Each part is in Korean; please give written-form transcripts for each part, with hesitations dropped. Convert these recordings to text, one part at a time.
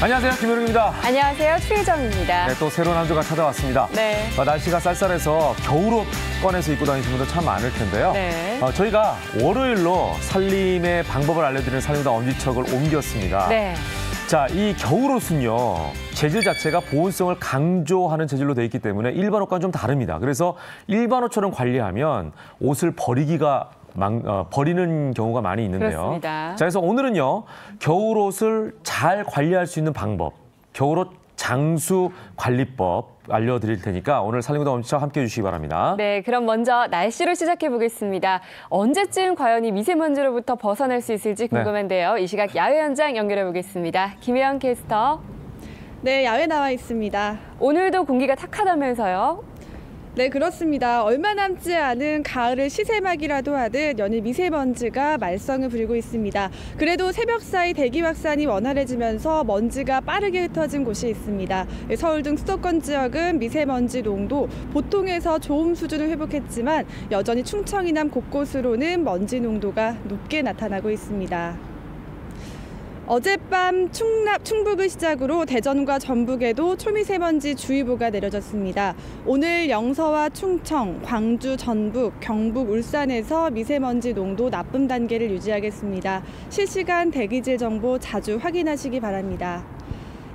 안녕하세요, 김효령입니다. 안녕하세요, 최혜정입니다. 네, 또 새로운 한 주가 찾아왔습니다. 네. 날씨가 쌀쌀해서 겨울옷 꺼내서 입고 다니시는 분들 참 많을 텐데요. 네. 저희가 월요일로 살림의 방법을 알려드리는 살림과 엄지척을 옮겼습니다. 네. 자, 이 겨울옷은요, 재질 자체가 보온성을 강조하는 재질로 되어 있기 때문에 일반 옷과는 좀 다릅니다. 그래서 일반 옷처럼 관리하면 옷을 버리는 경우가 많이 있는데요. 그렇습니다. 자, 그래서 오늘은요, 겨울옷을 잘 관리할 수 있는 방법, 겨울옷 장수 관리법 알려드릴 테니까 오늘 살림과 엄지척 함께해 주시기 바랍니다. 네, 그럼 먼저 날씨로 시작해 보겠습니다. 언제쯤 과연 이 미세먼지로부터 벗어날 수 있을지 궁금한데요. 네. 이 시각 야외 현장 연결해 보겠습니다. 김혜영 캐스터. 네, 야외 나와 있습니다. 오늘도 공기가 탁하다면서요? 네, 그렇습니다. 얼마 남지 않은 가을을 시세막이라도 하듯 연일 미세먼지가 말썽을 부리고 있습니다. 그래도 새벽 사이 대기 확산이 원활해지면서 먼지가 빠르게 흩어진 곳이 있습니다. 서울 등 수도권 지역은 미세먼지 농도 보통에서 좋음 수준을 회복했지만 여전히 충청 이남 곳곳으로는 먼지 농도가 높게 나타나고 있습니다. 어젯밤 충북을 시작으로 대전과 전북에도 초미세먼지 주의보가 내려졌습니다. 오늘 영서와 충청, 광주, 전북, 경북, 울산에서 미세먼지 농도 나쁨 단계를 유지하겠습니다. 실시간 대기질 정보 자주 확인하시기 바랍니다.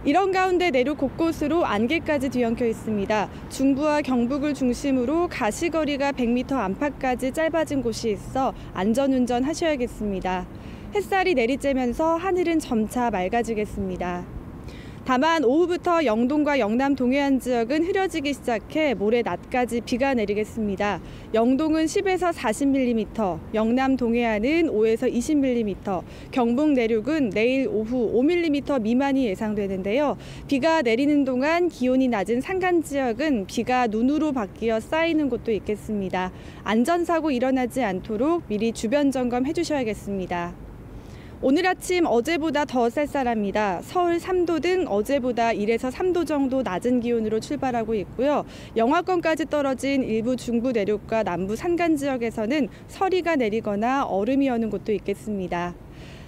이런 가운데 내륙 곳곳으로 안개까지 뒤엉켜 있습니다. 중부와 경북을 중심으로 가시거리가 100m 안팎까지 짧아진 곳이 있어 안전운전 하셔야겠습니다. 햇살이 내리쬐면서 하늘은 점차 맑아지겠습니다. 다만 오후부터 영동과 영남 동해안 지역은 흐려지기 시작해 모레 낮까지 비가 내리겠습니다. 영동은 10에서 40mm, 영남 동해안은 5에서 20mm, 경북 내륙은 내일 오후 5mm 미만이 예상되는데요. 비가 내리는 동안 기온이 낮은 산간 지역은 비가 눈으로 바뀌어 쌓이는 곳도 있겠습니다. 안전사고 일어나지 않도록 미리 주변 점검해 주셔야겠습니다. 오늘 아침 어제보다 더 쌀쌀합니다. 서울 3도 등 어제보다 1에서 3도 정도 낮은 기온으로 출발하고 있고요. 영하권까지 떨어진 일부 중부 내륙과 남부 산간 지역에서는 서리가 내리거나 얼음이 여는 곳도 있겠습니다.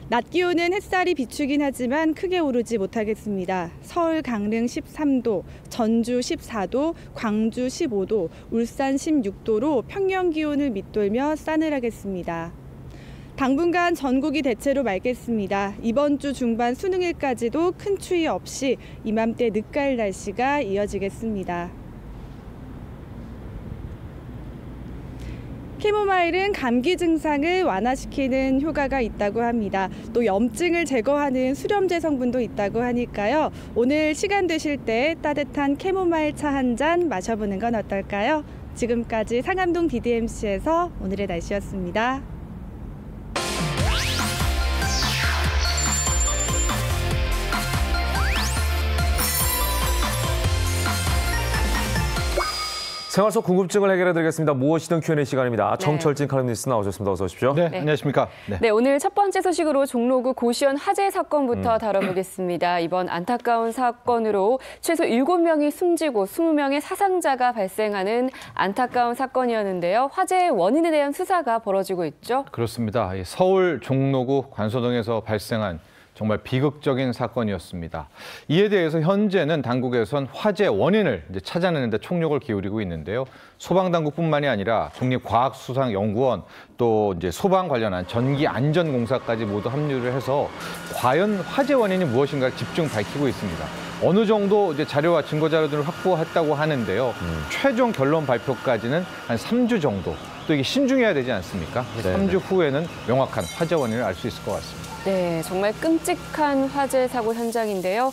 낮 기온은 햇살이 비추긴 하지만 크게 오르지 못하겠습니다. 서울 강릉 13도, 전주 14도, 광주 15도, 울산 16도로 평년 기온을 밑돌며 싸늘하겠습니다. 당분간 전국이 대체로 맑겠습니다. 이번 주 중반 수능일까지도 큰 추위 없이 이맘때 늦가을 날씨가 이어지겠습니다. 캐모마일은 감기 증상을 완화시키는 효과가 있다고 합니다. 또 염증을 제거하는 수렴제 성분도 있다고 하니까요. 오늘 시간 되실 때 따뜻한 캐모마일 차 한 잔 마셔보는 건 어떨까요? 지금까지 상암동 DDMC에서 오늘의 날씨였습니다. 생활 속 궁금증을 해결해드리겠습니다. 무엇이든 Q&A 시간입니다. 정철진 칼럼니스트 나오셨습니다. 어서 오십시오. 네, 안녕하십니까. 네, 오늘 첫 번째 소식으로 종로구 고시원 화재 사건부터 다뤄보겠습니다. 이번 안타까운 사건으로 최소 7명이 숨지고 20명의 사상자가 발생하는 안타까운 사건이었는데요. 화재의 원인에 대한 수사가 벌어지고 있죠. 그렇습니다. 서울 종로구 관서동에서 발생한 정말 비극적인 사건이었습니다. 이에 대해서 현재는 당국에선 화재 원인을 찾아내는 데 총력을 기울이고 있는데요. 소방당국뿐만이 아니라 국립과학수사연구원 또 소방 관련한 전기안전공사까지 모두 합류를 해서 과연 화재 원인이 무엇인가를 집중 밝히고 있습니다. 어느 정도 자료와 증거 자료들을 확보했다고 하는데요. 최종 결론 발표까지는 한 3주 정도. 또 이게 신중해야 되지 않습니까? 네. 3주 후에는 명확한 화재 원인을 알 수 있을 것 같습니다. 네, 정말 끔찍한 화재 사고 현장인데요.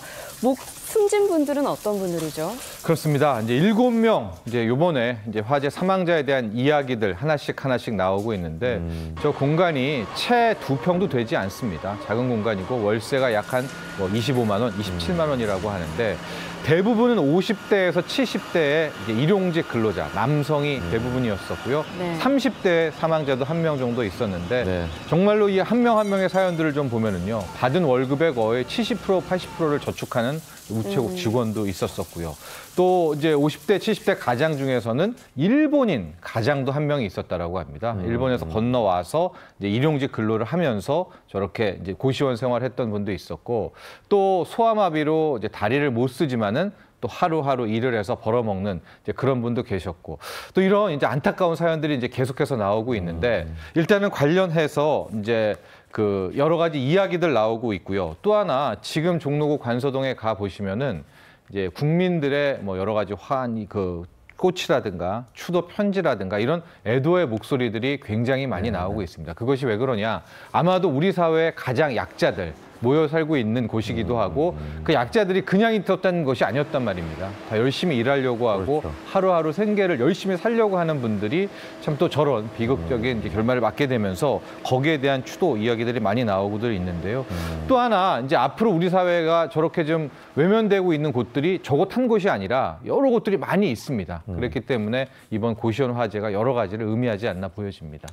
숨진 분들은 어떤 분들이죠? 그렇습니다. 이제 7명 이번에 화재 사망자에 대한 이야기들 하나씩 나오고 있는데 저 공간이 채 2평도 되지 않습니다. 작은 공간이고 월세가 약 한 25만 원, 27만 원이라고 하는데 대부분은 50대에서 70대의 이제 일용직 근로자, 남성이 대부분이었었고요. 네. 30대 사망자도 1명 정도 있었는데 네. 정말로 이 한 명 한 명의 사연들을 좀 보면은요. 받은 월급의 거의 70%, 80%를 저축하는 우체국 직원도 있었었고요. 또 이제 50대, 70대 가장 중에서는 일본인 가장도 1명이 있었다라고 합니다. 일본에서 건너와서 이제 일용직 근로를 하면서 저렇게 이제 고시원 생활했던 분도 있었고, 또 소아마비로 이제 다리를 못 쓰지만은 또 하루하루 일을 해서 벌어먹는 이제 그런 분도 계셨고, 또 이런 이제 안타까운 사연들이 이제 계속해서 나오고 있는데, 일단은 관련해서 이제 그 여러 가지 이야기들 나오고 있고요. 또 하나 지금 종로구 관서동에 가 보시면은 이제 국민들의 뭐 여러 가지 화환이 그 꽃이라든가 추도 편지라든가 이런 애도의 목소리들이 굉장히 많이 나오고 있습니다. 그것이 왜 그러냐? 아마도 우리 사회의 가장 약자들 모여 살고 있는 곳이기도 하고 그 약자들이 그냥 있었다는 것이 아니었단 말입니다. 다 열심히 일하려고 하고 그렇죠. 하루하루 생계를 열심히 살려고 하는 분들이 참 또 저런 비극적인 이제 결말을 맞게 되면서 거기에 대한 추도 이야기들이 많이 나오고들 있는데요. 또 하나 이제 앞으로 우리 사회가 저렇게 좀 외면되고 있는 곳들이 저곳 한 곳이 아니라 여러 곳들이 많이 있습니다. 그렇기 때문에 이번 고시원 화재가 여러 가지를 의미하지 않나 보여집니다.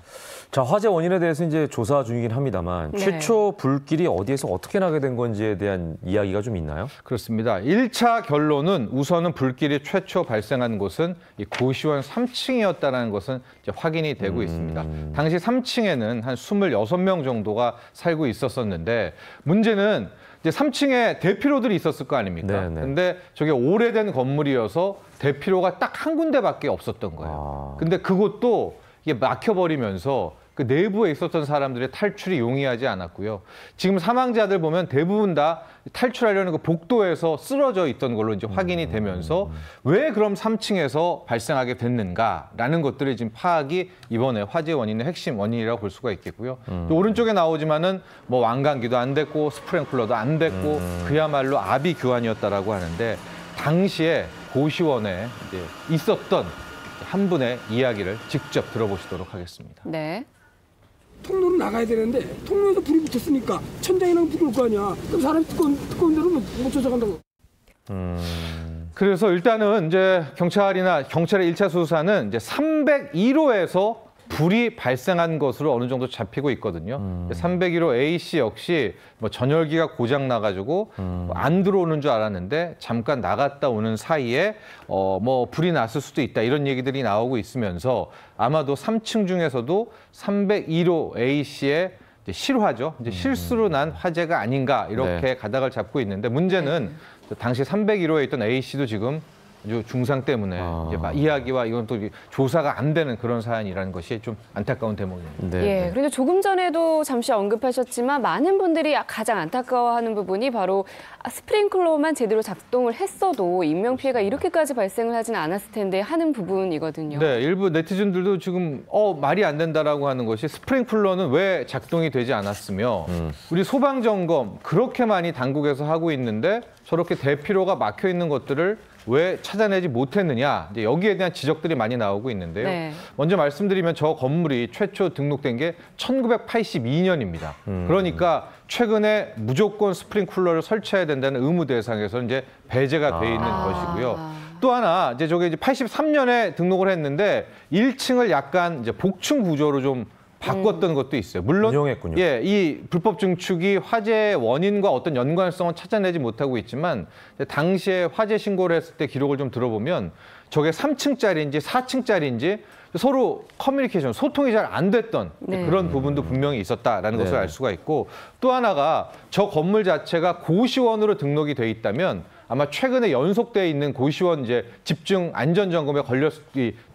자, 화재 원인에 대해서 이제 조사 중이긴 합니다만 네. 최초 불길이 어디에서 어떻게 나게 된 건지에 대한 이야기가 좀 있나요? 그렇습니다. 1차 결론은 우선은 불길이 최초 발생한 곳은 이 고시원 3층이었다는 것은 이제 확인이 되고 있습니다. 당시 3층에는 한 26명 정도가 살고 있었었는데 문제는 이제 3층에 대피로들이 있었을 거 아닙니까? 네네. 근데 저게 오래된 건물이어서 대피로가 딱 한 군데밖에 없었던 거예요. 근데 그것도 이게 막혀버리면서 그 내부에 있었던 사람들의 탈출이 용이하지 않았고요. 지금 사망자들 보면 대부분 다 탈출하려는 그 복도에서 쓰러져 있던 걸로 이제 확인이 되면서 왜 그럼 3층에서 발생하게 됐는가라는 것들이 지금 파악이 이번에 화재 원인의 핵심 원인이라고 볼 수가 있겠고요. 또 오른쪽에 나오지만은 뭐 완강기도 안 됐고 스프링클러도 안 됐고 그야말로 아비 규환이었다라고 하는데 당시에 고시원에 이제 있었던 한 분의 이야기를 직접 들어보시도록 하겠습니다. 네. 통로로 나가야 되는데 통로에서 불이 붙었으니까 천장이랑 불이 올 거 아니야. 그럼 사람이 두꺼운 데로 못 쫓아간다고. 그래서 일단은 이제 경찰의 1차 수사는 이제 301호에서 불이 발생한 것으로 어느 정도 잡히고 있거든요. 301호 A씨 역시 뭐 전열기가 고장 나가지고 안 들어오는 줄 알았는데 잠깐 나갔다 오는 사이에 뭐 불이 났을 수도 있다 이런 얘기들이 나오고 있으면서 아마도 3층 중에서도 301호 A씨의 이제 실화죠. 이제 실수로 난 화재가 아닌가 이렇게 네. 가닥을 잡고 있는데 문제는 당시 301호에 있던 A씨도 지금 아주 중상 때문에 이제 막 이야기와 이건 또 조사가 안 되는 그런 사안이라는 것이 좀 안타까운 대목입니다. 네. 예, 그런데 조금 전에도 잠시 언급하셨지만 많은 분들이 가장 안타까워하는 부분이 바로 스프링클러만 제대로 작동을 했어도 인명피해가 이렇게까지 발생을 하지는 않았을 텐데 하는 부분이거든요. 네, 일부 네티즌들도 지금 말이 안 된다라고 하는 것이 스프링클러는 왜 작동이 되지 않았으며 우리 소방점검 그렇게 많이 당국에서 하고 있는데 저렇게 대피로가 막혀 있는 것들을 왜 찾아내지 못했느냐 이제 여기에 대한 지적들이 많이 나오고 있는데요. 네. 먼저 말씀드리면 저 건물이 최초 등록된 게 1982년입니다. 그러니까 최근에 무조건 스프링클러를 설치해야 된다는 의무 대상에서 이제 배제가 돼 있는 것이고요. 또 하나 이제 저게 이제 83년에 등록을 했는데 1층을 약간 이제 복층 구조로 좀 바꿨던 것도 있어요. 물론 운용했군요. 예, 이 불법 증축이 화재 원인과 어떤 연관성은 찾아내지 못하고 있지만 당시에 화재 신고를 했을 때 기록을 좀 들어보면 저게 3층짜리인지 4층짜리인지 서로 커뮤니케이션, 소통이 잘 안 됐던 네. 그런 부분도 분명히 있었다라는 것을 네. 알 수가 있고 또 하나가 저 건물 자체가 고시원으로 등록이 돼 있다면 아마 최근에 연속되어 있는 고시원 이제 집중 안전 점검에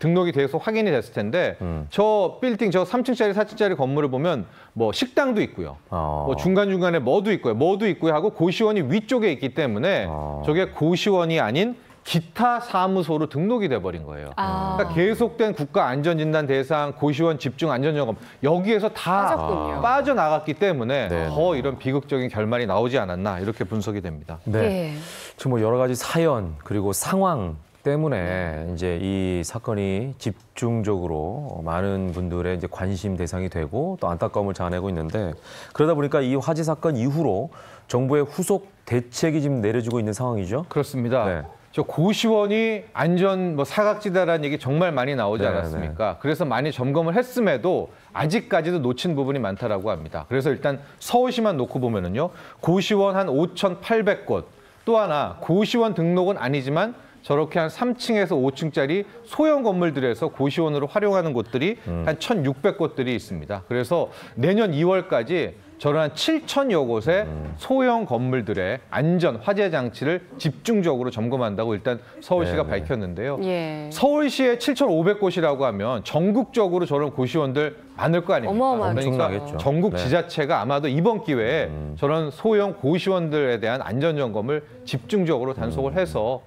등록이 돼서 확인이 됐을 텐데 저 빌딩 저 3층짜리 4층짜리 건물을 보면 뭐 식당도 있고요. 뭐 중간중간에 뭐도 있고요. 하고 고시원이 위쪽에 있기 때문에 저게 고시원이 아닌 기타 사무소로 등록이 돼버린 거예요. 그러니까 계속된 국가안전진단 대상, 고시원 집중 안전점검 여기에서 다 빠졌군요. 빠져나갔기 때문에 네. 더 이런 비극적인 결말이 나오지 않았나 이렇게 분석이 됩니다. 네. 예. 지금 뭐 여러 가지 사연 그리고 상황 때문에 이제 이 사건이 집중적으로 많은 분들의 이제 관심 대상이 되고 또 안타까움을 자아내고 있는데 그러다 보니까 이 화재 사건 이후로 정부의 후속 대책이 지금 내려지고 있는 상황이죠. 그렇습니다. 네. 저 고시원이 안전 사각지대라는 얘기 정말 많이 나오지 네, 않았습니까? 그래서 많이 점검을 했음에도 아직까지도 놓친 부분이 많다라고 합니다. 그래서 일단 서울시만 놓고 보면은요, 고시원 한 5,800곳, 또 하나 고시원 등록은 아니지만 저렇게 한 3층에서 5층짜리 소형 건물들에서 고시원으로 활용하는 곳들이 한 1,600곳들이 있습니다. 그래서 내년 2월까지 저런 한 7,000여 곳의 소형 건물들의 안전 화재 장치를 집중적으로 점검한다고 일단 서울시가 네, 네. 밝혔는데요. 예. 서울시에 7,500곳이라고 하면 전국적으로 저런 고시원들 많을 거 아닙니까? 어마어마하겠죠. 엄청나겠죠. 전국 네. 지자체가 아마도 이번 기회에 저런 소형 고시원들에 대한 안전 점검을 집중적으로 단속을 해서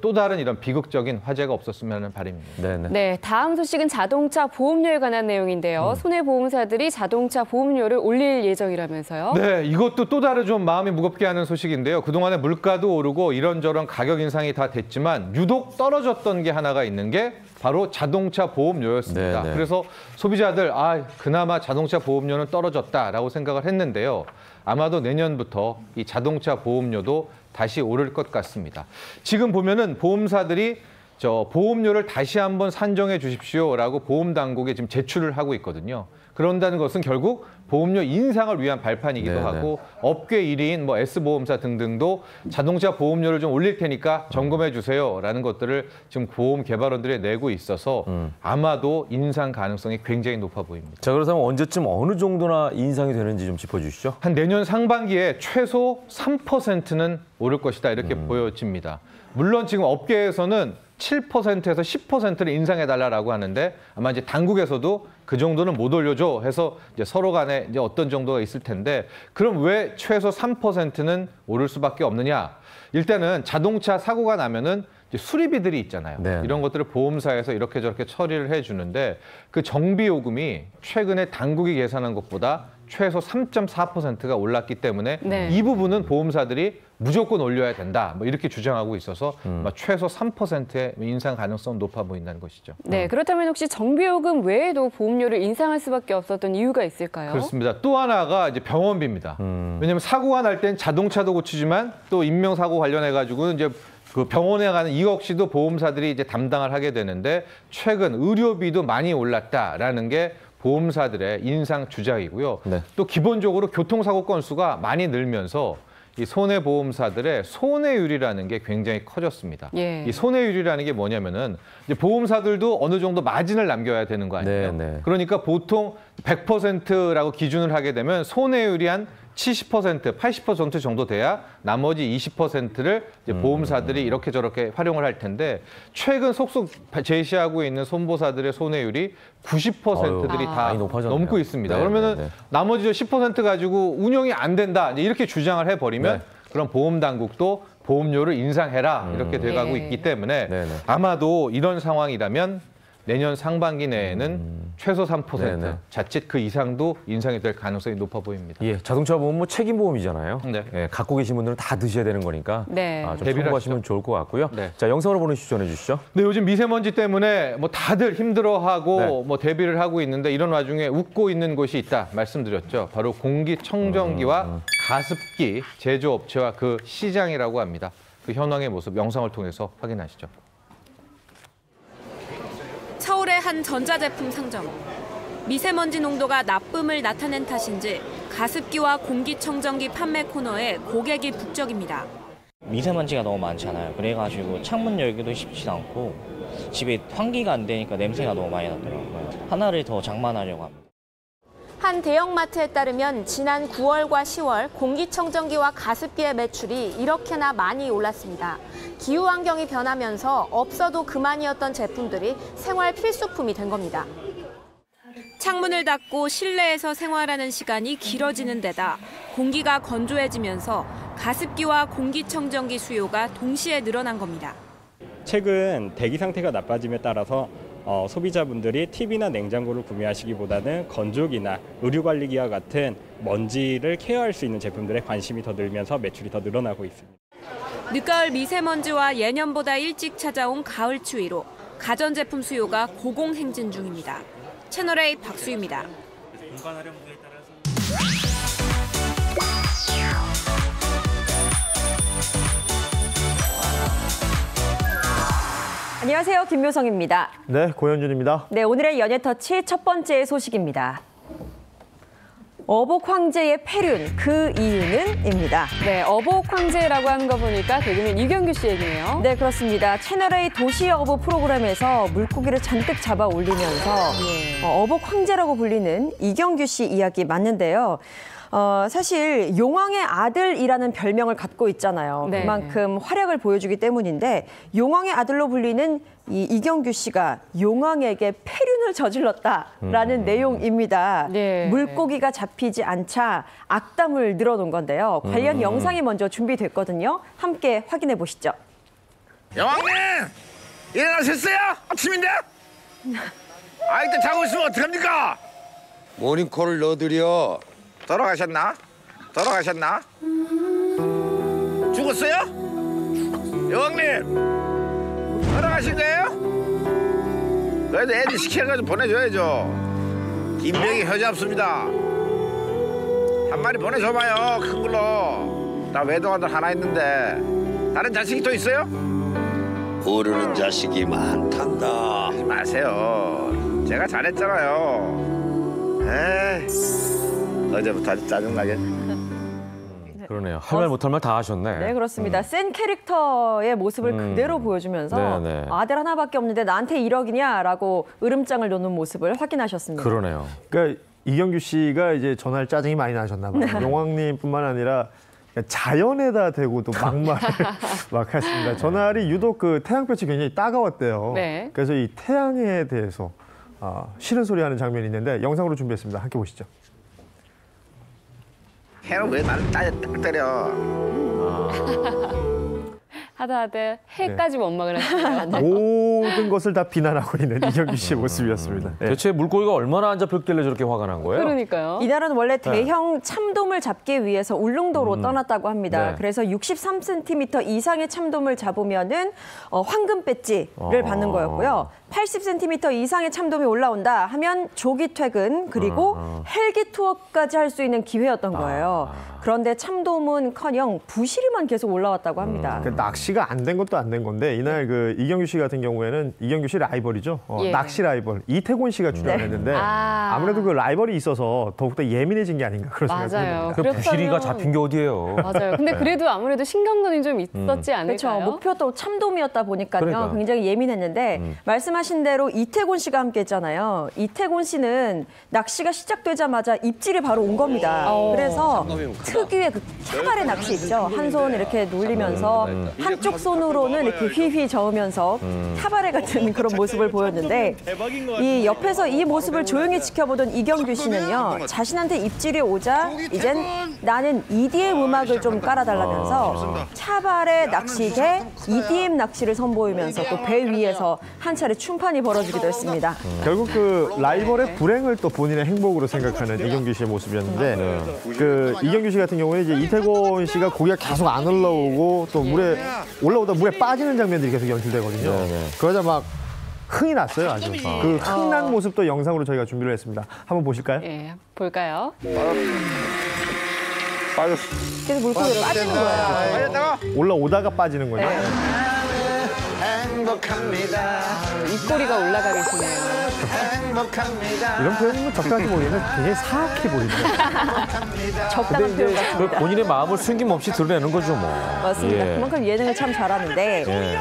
또 다른 이런 비극적인 화재가 없었으면 하는 바람입니다. 네네. 네, 다음 소식은 자동차 보험료에 관한 내용인데요. 손해보험사들이 자동차 보험료를 올릴 예정이라면서요. 네, 이것도 또 다른 좀 마음이 무겁게 하는 소식인데요. 그동안에 물가도 오르고 이런저런 가격 인상이 다 됐지만 유독 떨어졌던 게 하나가 있는 게 바로 자동차 보험료였습니다. 네네. 그래서 소비자들 그나마 자동차 보험료는 떨어졌다라고 생각을 했는데요. 아마도 내년부터 이 자동차 보험료도 다시 오를 것 같습니다. 지금 보면은 보험사들이 저 보험료를 다시 한번 산정해 주십시오라고 보험 당국에 지금 제출을 하고 있거든요. 그런다는 것은 결국 보험료 인상을 위한 발판이기도 네네. 하고 업계 1위인 S보험사 등등도 자동차 보험료를 좀 올릴 테니까 점검해 주세요라는 것들을 지금 보험 개발원들이 내고 있어서 아마도 인상 가능성이 굉장히 높아 보입니다. 자, 그렇다면 언제쯤 어느 정도나 인상이 되는지 좀 짚어주시죠. 한 내년 상반기에 최소 3%는 오를 것이다 이렇게 보여집니다. 물론 지금 업계에서는 7%에서 10%를 인상해달라고 하는데 아마 이제 당국에서도 그 정도는 못 올려줘 해서 이제 서로 간에 이제 어떤 정도가 있을 텐데 그럼 왜 최소 3%는 오를 수밖에 없느냐? 일단은 자동차 사고가 나면은 이제 수리비들이 있잖아요. 네. 이런 것들을 보험사에서 이렇게 저렇게 처리를 해주는데 그 정비 요금이 최근에 당국이 계산한 것보다 최소 3.4%가 올랐기 때문에 네. 이 부분은 보험사들이 무조건 올려야 된다. 이렇게 주장하고 있어서 최소 3%의 인상 가능성은 높아 보인다는 것이죠. 네, 그렇다면 혹시 정비요금 외에도 보험료를 인상할 수밖에 없었던 이유가 있을까요? 그렇습니다. 또 하나가 이제 병원비입니다. 왜냐하면 사고가 날 땐 자동차도 고치지만 또 인명사고 관련해 가지고는 이제 그 병원에 가는 이 역시도 보험사들이 이제 담당을 하게 되는데 최근 의료비도 많이 올랐다라는 게 보험사들의 인상 주장이고요. 네. 또 기본적으로 교통사고 건수가 많이 늘면서 이 손해보험사들의 손해율이라는 게 굉장히 커졌습니다. 예. 이 손해율이라는 게 뭐냐면은 이제 보험사들도 어느 정도 마진을 남겨야 되는 거 아니에요? 네. 그러니까 보통 100%라고 기준을 하게 되면 손해율이 한 70%, 80% 정도 돼야 나머지 20%를 이제 보험사들이 이렇게 저렇게 활용을 할 텐데 최근 속속 제시하고 있는 손보사들의 손해율이 90%들이 아유, 다 많이 높아졌네요. 넘고 있습니다. 네, 그러면은 네, 네. 나머지 10% 가지고 운영이 안 된다 이제 이렇게 주장을 해버리면 네. 그럼 보험 당국도 보험료를 인상해라 이렇게 돼가고 네. 있기 때문에 네, 네. 아마도 이런 상황이라면 내년 상반기 내에는 최소 3% 네, 네. 자칫 그 이상도 인상이 될 가능성이 높아 보입니다. 예, 자동차 보험 뭐 책임보험이잖아요. 네. 예, 갖고 계신 분들은 다 드셔야 되는 거니까 네. 좀 대비를 참고하시면 좋을 것 같고요. 네. 자, 영상으로 보는 시주 전해주시죠. 네, 요즘 미세먼지 때문에 뭐 다들 힘들어하고 네. 뭐 대비를 하고 있는데 이런 와중에 웃고 있는 곳이 있다 말씀드렸죠. 바로 공기청정기와 가습기 제조업체와 그 시장이라고 합니다. 그 현황의 모습 영상을 통해서 확인하시죠. 서울의 한 전자제품 상점. 미세먼지 농도가 나쁨을 나타낸 탓인지 가습기와 공기청정기 판매 코너에 고객이 북적입니다. 미세먼지가 너무 많잖아요. 그래가지고 창문 열기도 쉽지 않고 집에 환기가 안 되니까 냄새가 너무 많이 나더라고요. 하나를 더 장만하려고 합니다. 한 대형마트에 따르면 지난 9월과 10월 공기청정기와 가습기의 매출이 이렇게나 많이 올랐습니다. 기후 환경이 변하면서 없어도 그만이었던 제품들이 생활 필수품이 된 겁니다. 창문을 닫고 실내에서 생활하는 시간이 길어지는 데다 공기가 건조해지면서 가습기와 공기청정기 수요가 동시에 늘어난 겁니다. 최근 대기 상태가 나빠짐에 따라서 소비자분들이 TV나 냉장고를 구매하시기보다는 건조기나 의류관리기와 같은 먼지를 케어할 수 있는 제품들에 관심이 더 늘면서 매출이 더 늘어나고 있습니다. 늦가을 미세먼지와 예년보다 일찍 찾아온 가을 추위로 가전제품 수요가 고공행진 중입니다. 채널A 박수희입니다. 안녕하세요. 김묘성입니다. 네, 고현준입니다. 네, 오늘의 연예터치 첫 번째 소식입니다. 어복 황제의 폐륜, 그 이유는?입니다. 네, 어복 황제라고 하는 거 보니까 개그맨 이경규 씨 얘기네요. 네, 그렇습니다. 채널A 도시어부 프로그램에서 물고기를 잔뜩 잡아 올리면서 어복 황제라고 불리는 이경규 씨 이야기 맞는데요. 사실 용왕의 아들이라는 별명을 갖고 있잖아요. 네. 그만큼 활약을 보여주기 때문인데 용왕의 아들로 불리는 이경규 씨가 용왕에게 폐륜을 저질렀다라는 내용입니다. 네. 물고기가 잡히지 않자 악담을 늘어놓은 건데요. 관련 영상이 먼저 준비됐거든요. 함께 확인해 보시죠. 여왕님! 일어나셨어요? 아침인데? 아이들 자고 있으면 어떡합니까? 모닝콜을 넣어드려. 돌아가셨나? 돌아가셨나? 죽었어요? 여왕님! 돌아가신 거예요? 그래도 애들 시켜가지고 보내줘야죠. 김병희 효잡습니다. 한 마리 보내줘봐요. 큰 걸로. 나 외동아들 하나 있는데 다른 자식이 또 있어요? 모르는 자식이 많단다. 하지 마세요. 제가 잘했잖아요. 에이, 어제부터 아주 짜증나게. 그러네요. 할 말 못할 말 다 하셨네. 네, 그렇습니다. 센 캐릭터의 모습을 그대로 보여주면서 네, 네. 아들 하나밖에 없는데 나한테 1억이냐라고 으름장을 놓는 모습을 확인하셨습니다. 그러네요. 그러니까 이경규 씨가 이제 전화를 짜증이 많이 나셨나 봐요. 용왕님뿐만 아니라 자연에다 대고도 막말을 막 했습니다. 전날이 유독 그 태양볕이 굉장히 따가웠대요. 네. 그래서 이 태양에 대해서 싫은 소리 하는 장면이 있는데 영상으로 준비했습니다. 함께 보시죠. 해는 왜 나를 딱 때려? 하다 해까지 원망을 했어요. 모든 것을 다 비난하고 있는 이경규 씨의 모습이었습니다. 네. 대체 물고기가 얼마나 안 잡혔길래 저렇게 화가 난 거예요? 그러니까요. 이날은 원래 대형 참돔을 잡기 위해서 울릉도로 떠났다고 합니다. 네. 그래서 63cm 이상의 참돔을 잡으면은 황금 배지를 받는 거였고요. 80cm 이상의 참돔이 올라온다 하면 조기 퇴근 그리고 헬기 투어까지 할 수 있는 기회였던 거예요. 그런데 참돔은커녕 부시리만 계속 올라왔다고 합니다. 그 낚시가 안 된 것도 안 된 건데 이날 그 이경규 씨 같은 경우에는 이경규 씨 라이벌이죠. 예. 낚시 라이벌 이태곤 씨가 출연했는데 아무래도 그 라이벌이 있어서 더욱더 예민해진 게 아닌가 그런 생각이 맞아요. 듭니다. 그 부시리가 잡힌 게 어디예요? 맞아요. 근데 그래도 아무래도 신경전이 좀 있었지 않을까요? 그렇죠. 목표가 또 참돔이었다 보니까요. 그러니까. 굉장히 예민했는데 말씀하신 대로 이태곤 씨가 함께했잖아요. 이태곤 씨는 낚시가 시작되자마자 입질이 바로 온 겁니다. 그래서 특유의 그 차발의 낚시 있죠. 한 손 이렇게 놀리면서 한쪽 손으로는 이렇게 휘휘 저으면서 타발의 같은 그런 모습을 보였는데 이 옆에서 이 모습을 조용히 지켜보던 이경규 씨는요. 자신한테 입질이 오자 이젠 나는 EDM 음악을 좀 깔아달라면서 차발의 낚시계 EDM 낚시를 선보이면서 또 배 위에서 한 차례 춤판이 벌어지기도 했습니다. 결국 그 라이벌의 불행을 또 본인의 행복으로 생각하는 이경규 씨의 모습이었는데 그 이경규 씨 같은 경우는 이제 이태곤 씨가 고기가 계속 안 올라오고 또 물에 올라오다 물에 빠지는 장면들이 계속 연출되거든요. 그러자 막 흥이 났어요, 아주. 그 흥난 모습도 영상으로 저희가 준비를 했습니다. 한번 보실까요? 예, 볼까요? 빠졌어. 계속 물고기로 빠지는 거예요. 빠졌다가 올라오다가 빠지는 거예요. 행복합니다. 입꼬리가 올라가 계시네요. 행복합니다. 이런 표현은 적당히 보기에는 굉장히 사악해 보입니다. 적당한 표현 그 같습니다. 본인의 마음을 숨김없이 드러내는 거죠, 뭐. 맞습니다. 예. 그만큼 예능을 참 잘하는데 예.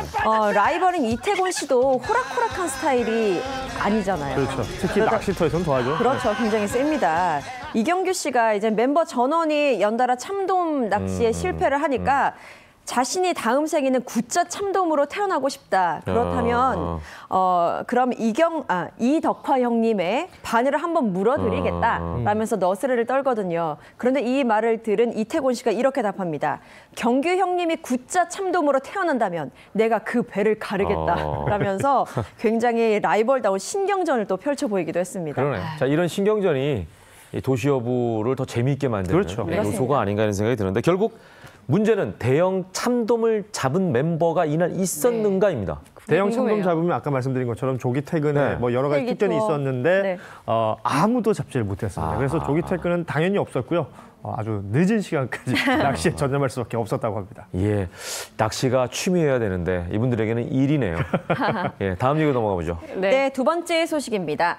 라이벌인 이태곤 씨도 호락호락한 스타일이 아니잖아요. 그렇죠. 특히 낚시터에서는 더하죠. 그렇죠. 굉장히 셉니다. 이경규 씨가 이제 member 전원이 연달아 참돔 낚시에 실패를 하니까 자신이 다음 생에는 구자 참돔으로 태어나고 싶다. 그렇다면 그럼 이덕화 형님의 바늘을 한번 물어드리겠다. 라면서 너스레를 떨거든요. 그런데 이 말을 들은 이태곤 씨가 이렇게 답합니다. 경규 형님이 구자 참돔으로 태어난다면 내가 그 배를 가르겠다. 라면서 굉장히 라이벌다운 신경전을 또 펼쳐 보이기도 했습니다. 그러네. 자, 이런 신경전이 이 도시여부를 더 재미있게 만드는 그렇죠. 요소가 아닌가 하는 생각이 드는데 결국 문제는 대형 참돔을 잡은 멤버가 이날 있었는가입니다. 대형 참돔 궁금해요. 잡으면 아까 말씀드린 것처럼 조기 퇴근에 네. 뭐 여러 가지 헬기 특전이 투어. 있었는데 네. 아무도 잡지를 못했습니다. 그래서 조기 퇴근은 당연히 없었고요. 아주 늦은 시간까지 낚시에 전념할 수밖에 없었다고 합니다. 예, 낚시가 취미여야 되는데 이분들에게는 일이네요. 예, 다음 얘기로 넘어가 보죠. 네, 두 번째 소식입니다.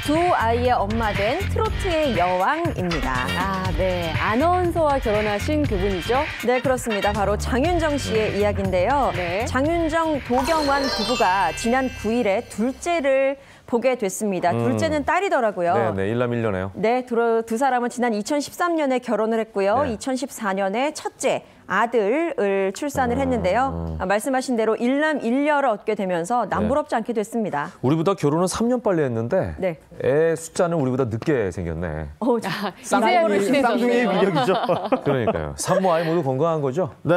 두 아이의 엄마 된 트로트의 여왕입니다. 아, 네. 아나운서와 결혼하신 그분이죠? 네, 그렇습니다. 바로 장윤정 씨의 이야기인데요. 네. 장윤정, 도경완 부부가 지난 9일에 둘째를 보게 됐습니다. 둘째는 딸이더라고요. 네, 네, 일남일녀네요. 네, 두 사람은 지난 2013년에 결혼을 했고요. 네. 2014년에 첫째 아들을 출산을 했는데요. 말씀하신 대로 일남일녀를 얻게 되면서 남부럽지 않게 됐습니다. 우리보다 결혼은 3년 빨리 했는데 네. 애 숫자는 우리보다 늦게 생겼네. 쌍둥이의 위력이죠. 그러니까요. 산모 아이 모두 건강한 거죠? 네,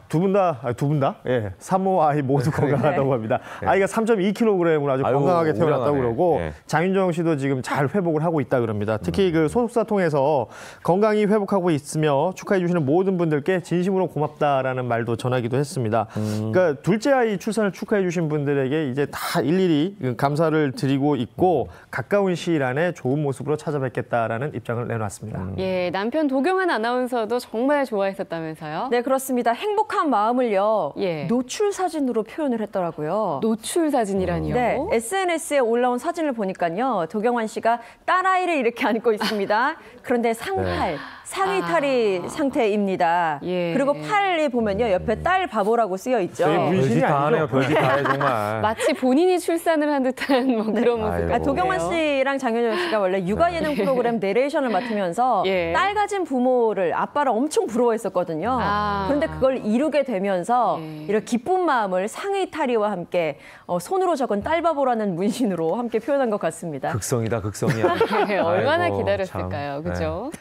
두 분 다, 예, 산모 아이 모두 건강하다고 합니다. 아이가 3.2kg으로 아주 아유, 건강하게 태어났다고 우량하네. 그러고 예. 장윤정 씨도 지금 잘 회복을 하고 있다 그럽니다. 특히 그 소속사 통해서 건강히 회복하고 있으며 축하해 주시는 모든 분들께 진심으로 고맙다라는 말도 전하기도 했습니다. 그러니까 둘째 아이 출산을 축하해 주신 분들에게 이제 다 일일이 감사를 드리고 있고 가까운 시일 안에 좋은 모습으로 찾아뵙겠다라는 입장을 내놨습니다. 예, 남편 도경완 아나운서도 정말 좋아했었다면서요? 네, 그렇습니다. 행복한 마음을요. 예. 노출 사진으로 표현을 했더라고요. 노출 사진이라니요? 네, SNS에 올라온 사진을 보니까요. 도경완 씨가 딸아이를 이렇게 안고 있습니다. 그런데 상팔, 상의탈이 상태입니다. 예. 그리고 팔에 보면요. 옆에 딸 바보라고 쓰여 있죠. 별짓 다 하네요. 별짓 다 해 정말. 마치 본인이 출산을 한 듯한 뭐 그런 모습 아이고. 같아요. 도경완 씨랑 장윤정 씨가 원래 육아 예능 프로그램 내레이션을 맡으면서 예. 딸 가진 부모를 아빠를 엄청 부러워했었거든요. 아. 그런데 그걸 이루게 되면서 예. 이런 기쁜 마음을 상의탈의와 함께 손으로 적은 딸바보라는 문신으로 함께 표현한 것 같습니다. 극성이다, 극성이야. 네, 얼마나 아이고, 기다렸을까요, 참. 그죠?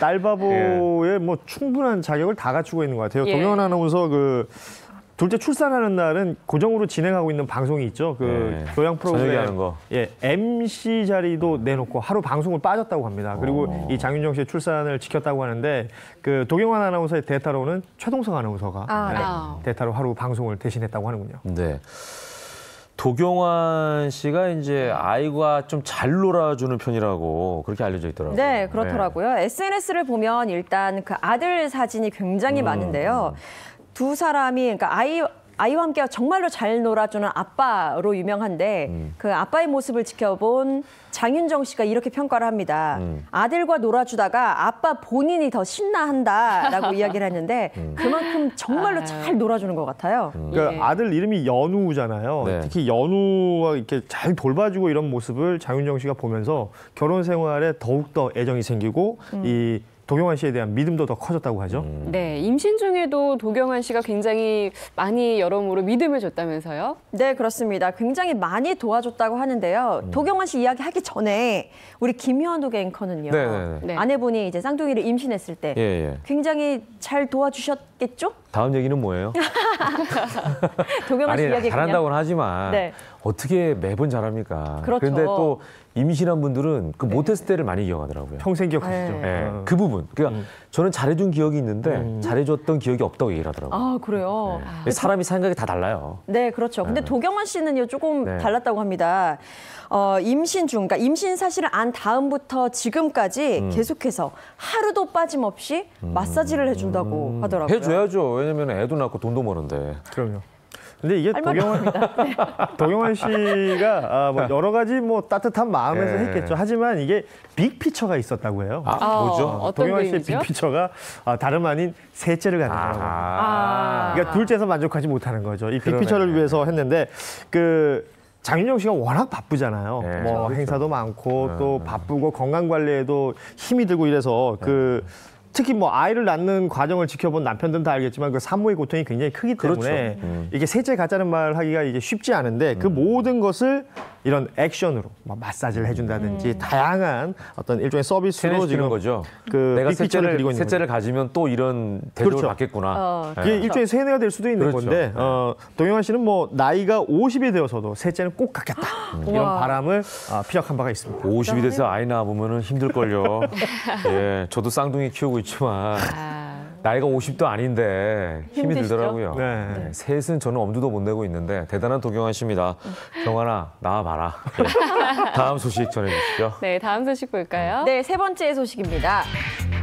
딸바보의 뭐 충분한 자격을 다 갖추고 있는 것 같아요. 예. 도경완 아나운서 그 둘째 출산하는 날은 고정으로 진행하고 있는 방송이 있죠. 그 교양 저녁에 프로그램 하는 거. 예, MC 자리도 내놓고 하루 방송을 빠졌다고 합니다. 그리고 이 장윤정 씨의 출산을 지켰다고 하는데 그 도경완 아나운서의 대타로는 최동석 아나운서가 대타로 하루 방송을 대신했다고 하는군요. 네. 도경완 씨가 이제 아이가 좀 잘 놀아주는 편이라고 그렇게 알려져 있더라고요. 네, 그렇더라고요. SNS를 보면 일단 그 아들 사진이 굉장히 많은데요. 두 사람이 그러니까 아이와 함께 정말로 잘 놀아주는 아빠로 유명한데 그 아빠의 모습을 지켜본 장윤정 씨가 이렇게 평가를 합니다. 아들과 놀아주다가 아빠 본인이 더 신나한다라고 이야기를 했는데 그만큼 정말로 잘 놀아주는 것 같아요. 그러니까 예. 아들 이름이 연우잖아요. 네. 특히 연우가 이렇게 잘 돌봐주고 이런 모습을 장윤정 씨가 보면서 결혼 생활에 더욱더 애정이 생기고 이 도경완 씨에 대한 믿음도 더 커졌다고 하죠. 네, 임신 중에도 도경완 씨가 굉장히 많이 여러모로 믿음을 줬다면서요? 네, 그렇습니다. 굉장히 많이 도와줬다고 하는데요. 도경완 씨 이야기하기 전에 우리 김현욱 앵커는요. 네. 아내분이 이제 쌍둥이를 임신했을 때 예. 굉장히 잘 도와주셨겠죠? 다음 얘기는 뭐예요? 도경완 씨 아니, 이야기 잘한다고는 하지만 네. 어떻게 매번 잘합니까? 그렇죠. 그런데 또 임신한 분들은 그 못했을 때를 많이 기억하더라고요. 평생 기억하시죠. 예, 그 부분. 그러니까 저는 잘해준 기억이 있는데 잘해줬던 기억이 없다고 얘기를 하더라고요. 아, 그래요? 사람이 생각이 다 달라요. 네, 그렇죠. 근데 도경완 씨는요, 조금 네. 달랐다고 합니다. 임신 중, 그러니까 임신 사실을 안 다음부터 지금까지 계속해서 하루도 빠짐없이 마사지를 해준다고 하더라고요. 해줘야죠. 왜냐면 애도 낳고 돈도 버는데. 그럼요. 근데 이게 할 말이 없습니다. 도경완 씨가 뭐 여러 가지 뭐 따뜻한 마음에서 예. 했겠죠. 하지만 이게 빅피처가 있었다고 해요. 뭐죠? 어떤 도경완 씨의 그림이죠? 빅피처가 다름 아닌 셋째를 갖는 거라고 합니다. 그러니까 둘째에서 만족하지 못하는 거죠. 이 빅피처를 위해서 했는데 그 장윤정 씨가 워낙 바쁘잖아요. 네, 뭐 그렇죠. 행사도 많고 또 바쁘고 건강 관리에도 힘이 들고 이래서 그 특히 뭐 아이를 낳는 과정을 지켜본 남편들은 다 알겠지만 그 산모의 고통이 굉장히 크기 때문에 그렇죠. 이게 셋째 가자는 말 하기가 이게 쉽지 않은데 그 모든 것을 이런 액션으로 뭐 마사지를 해준다든지 다양한 어떤 일종의 서비스로 지금 거죠. 그 내가 빅피처를 그리고 있는 셋째를 가지면 또 이런 대접을 그렇죠. 받겠구나. 그게 일종의 세뇌가 될 수도 있는 그렇죠. 건데 동영환 씨는 뭐 나이가 50이 되어서도 셋째는 꼭 갖겠다 이런 바람을 피력한 바가 있습니다. 50이 돼서 아이 낳아보면 힘들걸요. 예, 저도 쌍둥이 키우고 있지만 나이가 50도 아닌데 힘이 힘드시죠? 들더라고요. 네. 셋은 저는 엄두도 못 내고 있는데 대단한 도경환 씨입니다. 경환아 나와봐라. 예. 다음 소식 전해주시죠. 네, 다음 소식 볼까요? 네, 세 번째 소식입니다.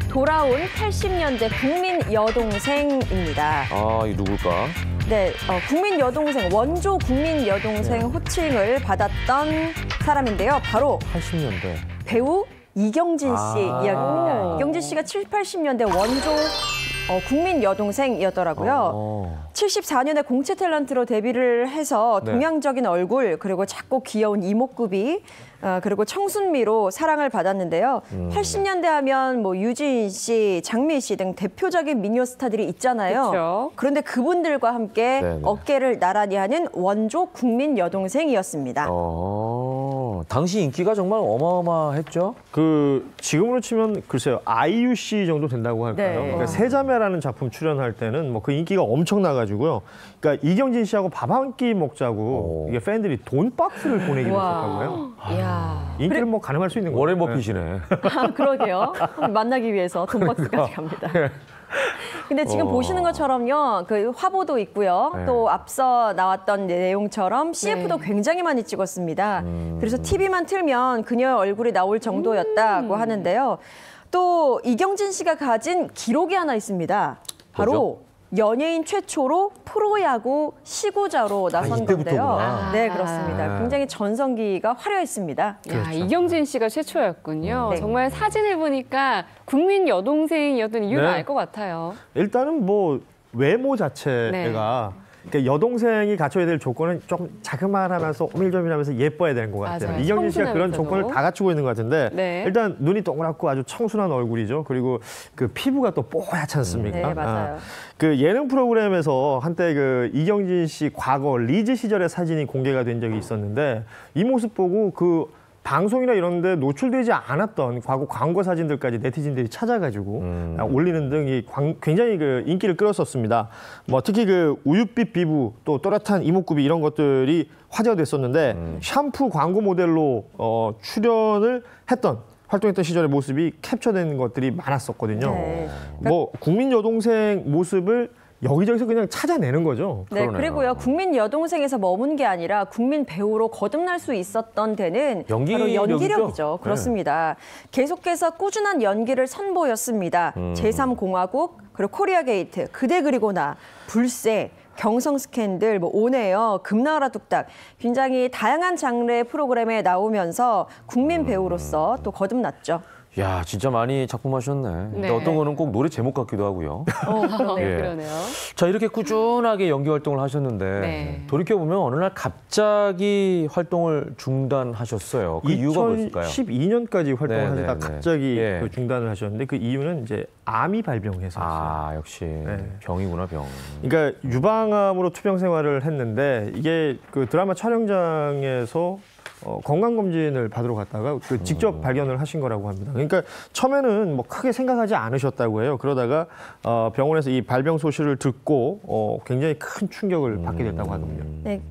돌아온 80년대 국민 여동생입니다. 아, 이 누굴까? 네, 국민 여동생, 원조 국민 여동생 호칭을 받았던 사람인데요. 바로 80년대. 배우 이경진 씨 이야기입니다. 오. 이경진 씨가 7, 80년대 원조 국민 여동생이었더라고요. 74년에 공채 탤런트로 데뷔를 해서 네. 동양적인 얼굴 그리고 작고 귀여운 이목구비 그리고 청순미로 사랑을 받았는데요. 80년대 하면 뭐 유진 씨, 장미 씨 등 대표적인 미녀 스타들이 있잖아요. 그쵸. 그런데 그분들과 함께 네네. 어깨를 나란히 하는 원조 국민 여동생이었습니다. 당시 인기가 정말 어마어마했죠. 그 지금으로 치면 글쎄요 아이유 씨 정도 된다고 할까요? 네. 그러니까 세자매라는 작품 출연할 때는 뭐 그 인기가 엄청나가지고요. 그러니까 이경진 씨하고 밥 한 끼 먹자고 이게 팬들이 돈 박스를 보내기로 했었다고요. 이야. 인기를 뭐 가늠할 수 있는 거예요. 워렌 버핏이네. 그러게요. 만나기 위해서 돈박스까지 갑니다. 근데 지금 보시는 것처럼요, 그 화보도 있고요. 네. 또 앞서 나왔던 내용처럼 CF도 굉장히 많이 찍었습니다. 그래서 TV만 틀면 그녀의 얼굴이 나올 정도였다고 하는데요. 또 이경진 씨가 가진 기록이 하나 있습니다. 바로 뭐죠? 연예인 최초로 프로야구 시구자로 나선 건데요. 이때부터구나. 네, 그렇습니다. 네. 굉장히 전성기가 화려했습니다. 야, 이경진 씨가 최초였군요. 네. 정말 사진을 보니까 국민 여동생이었던 이유를 네. 알 것 같아요. 일단은 뭐 외모 자체가 그러니까 여동생이 갖춰야 될 조건은 조금 자그마하면서 오밀조밀하면서 예뻐야 되는 것 같아요. 맞아요. 이경진 씨가 그런 청순하면서도. 조건을 다 갖추고 있는 것 같은데 네. 일단 눈이 동그랗고 아주 청순한 얼굴이죠. 그리고 그 피부가 또 뽀얗지 않습니까? 네, 맞아요. 그 예능 프로그램에서 한때 그 이경진 씨 과거 리즈 시절의 사진이 공개가 된 적이 있었는데 이 모습 보고 그 방송이나 이런 데 노출되지 않았던 과거 광고 사진들까지 네티즌들이 찾아가지고 올리는 등 굉장히 그 인기를 끌었었습니다. 뭐 특히 그 우윳빛 피부 또 또렷한 이목구비 이런 것들이 화제가 됐었는데 샴푸 광고 모델로 출연을 활동했던 시절의 모습이 캡처된 것들이 많았었거든요. 네. 뭐 국민 여동생 모습을 여기저기서 그냥 찾아내는 거죠. 네, 그리고요 국민 여동생에서 머문 게 아니라 국민 배우로 거듭날 수 있었던 데는 바로 연기력이죠? 연기력이죠. 그렇습니다. 계속해서 꾸준한 연기를 선보였습니다. 제3공화국, 그리고 코리아 게이트, 그대 그리고 나, 불새, 경성 스캔들, 뭐 오네요, 금나라 뚝딱 굉장히 다양한 장르의 프로그램에 나오면서 국민 배우로서 또 거듭났죠. 야, 진짜 많이 작품하셨네. 근데 네. 어떤 거는 꼭 노래 제목 같기도 하고요. 네, 예. 그러네요. 자, 이렇게 꾸준하게 연기 활동을 하셨는데 네. 돌이켜보면 어느 날 갑자기 활동을 중단하셨어요. 그 이유가 뭐였을까요? 2012년까지 활동을 네, 하다가 네, 네. 갑자기 예. 그 중단을 하셨는데 그 이유는 이제 암이 발병해서였어요. 아, 역시 병이구나, 병. 그러니까 유방암으로 투병 생활을 했는데 이게 그 드라마 촬영장에서 건강검진을 받으러 갔다가 그 직접 발견을 하신 거라고 합니다. 그러니까 처음에는 뭐 크게 생각하지 않으셨다고 해요. 그러다가 병원에서 이 발병 소식을 듣고 굉장히 큰 충격을 받게 됐다고 하거든요. 네.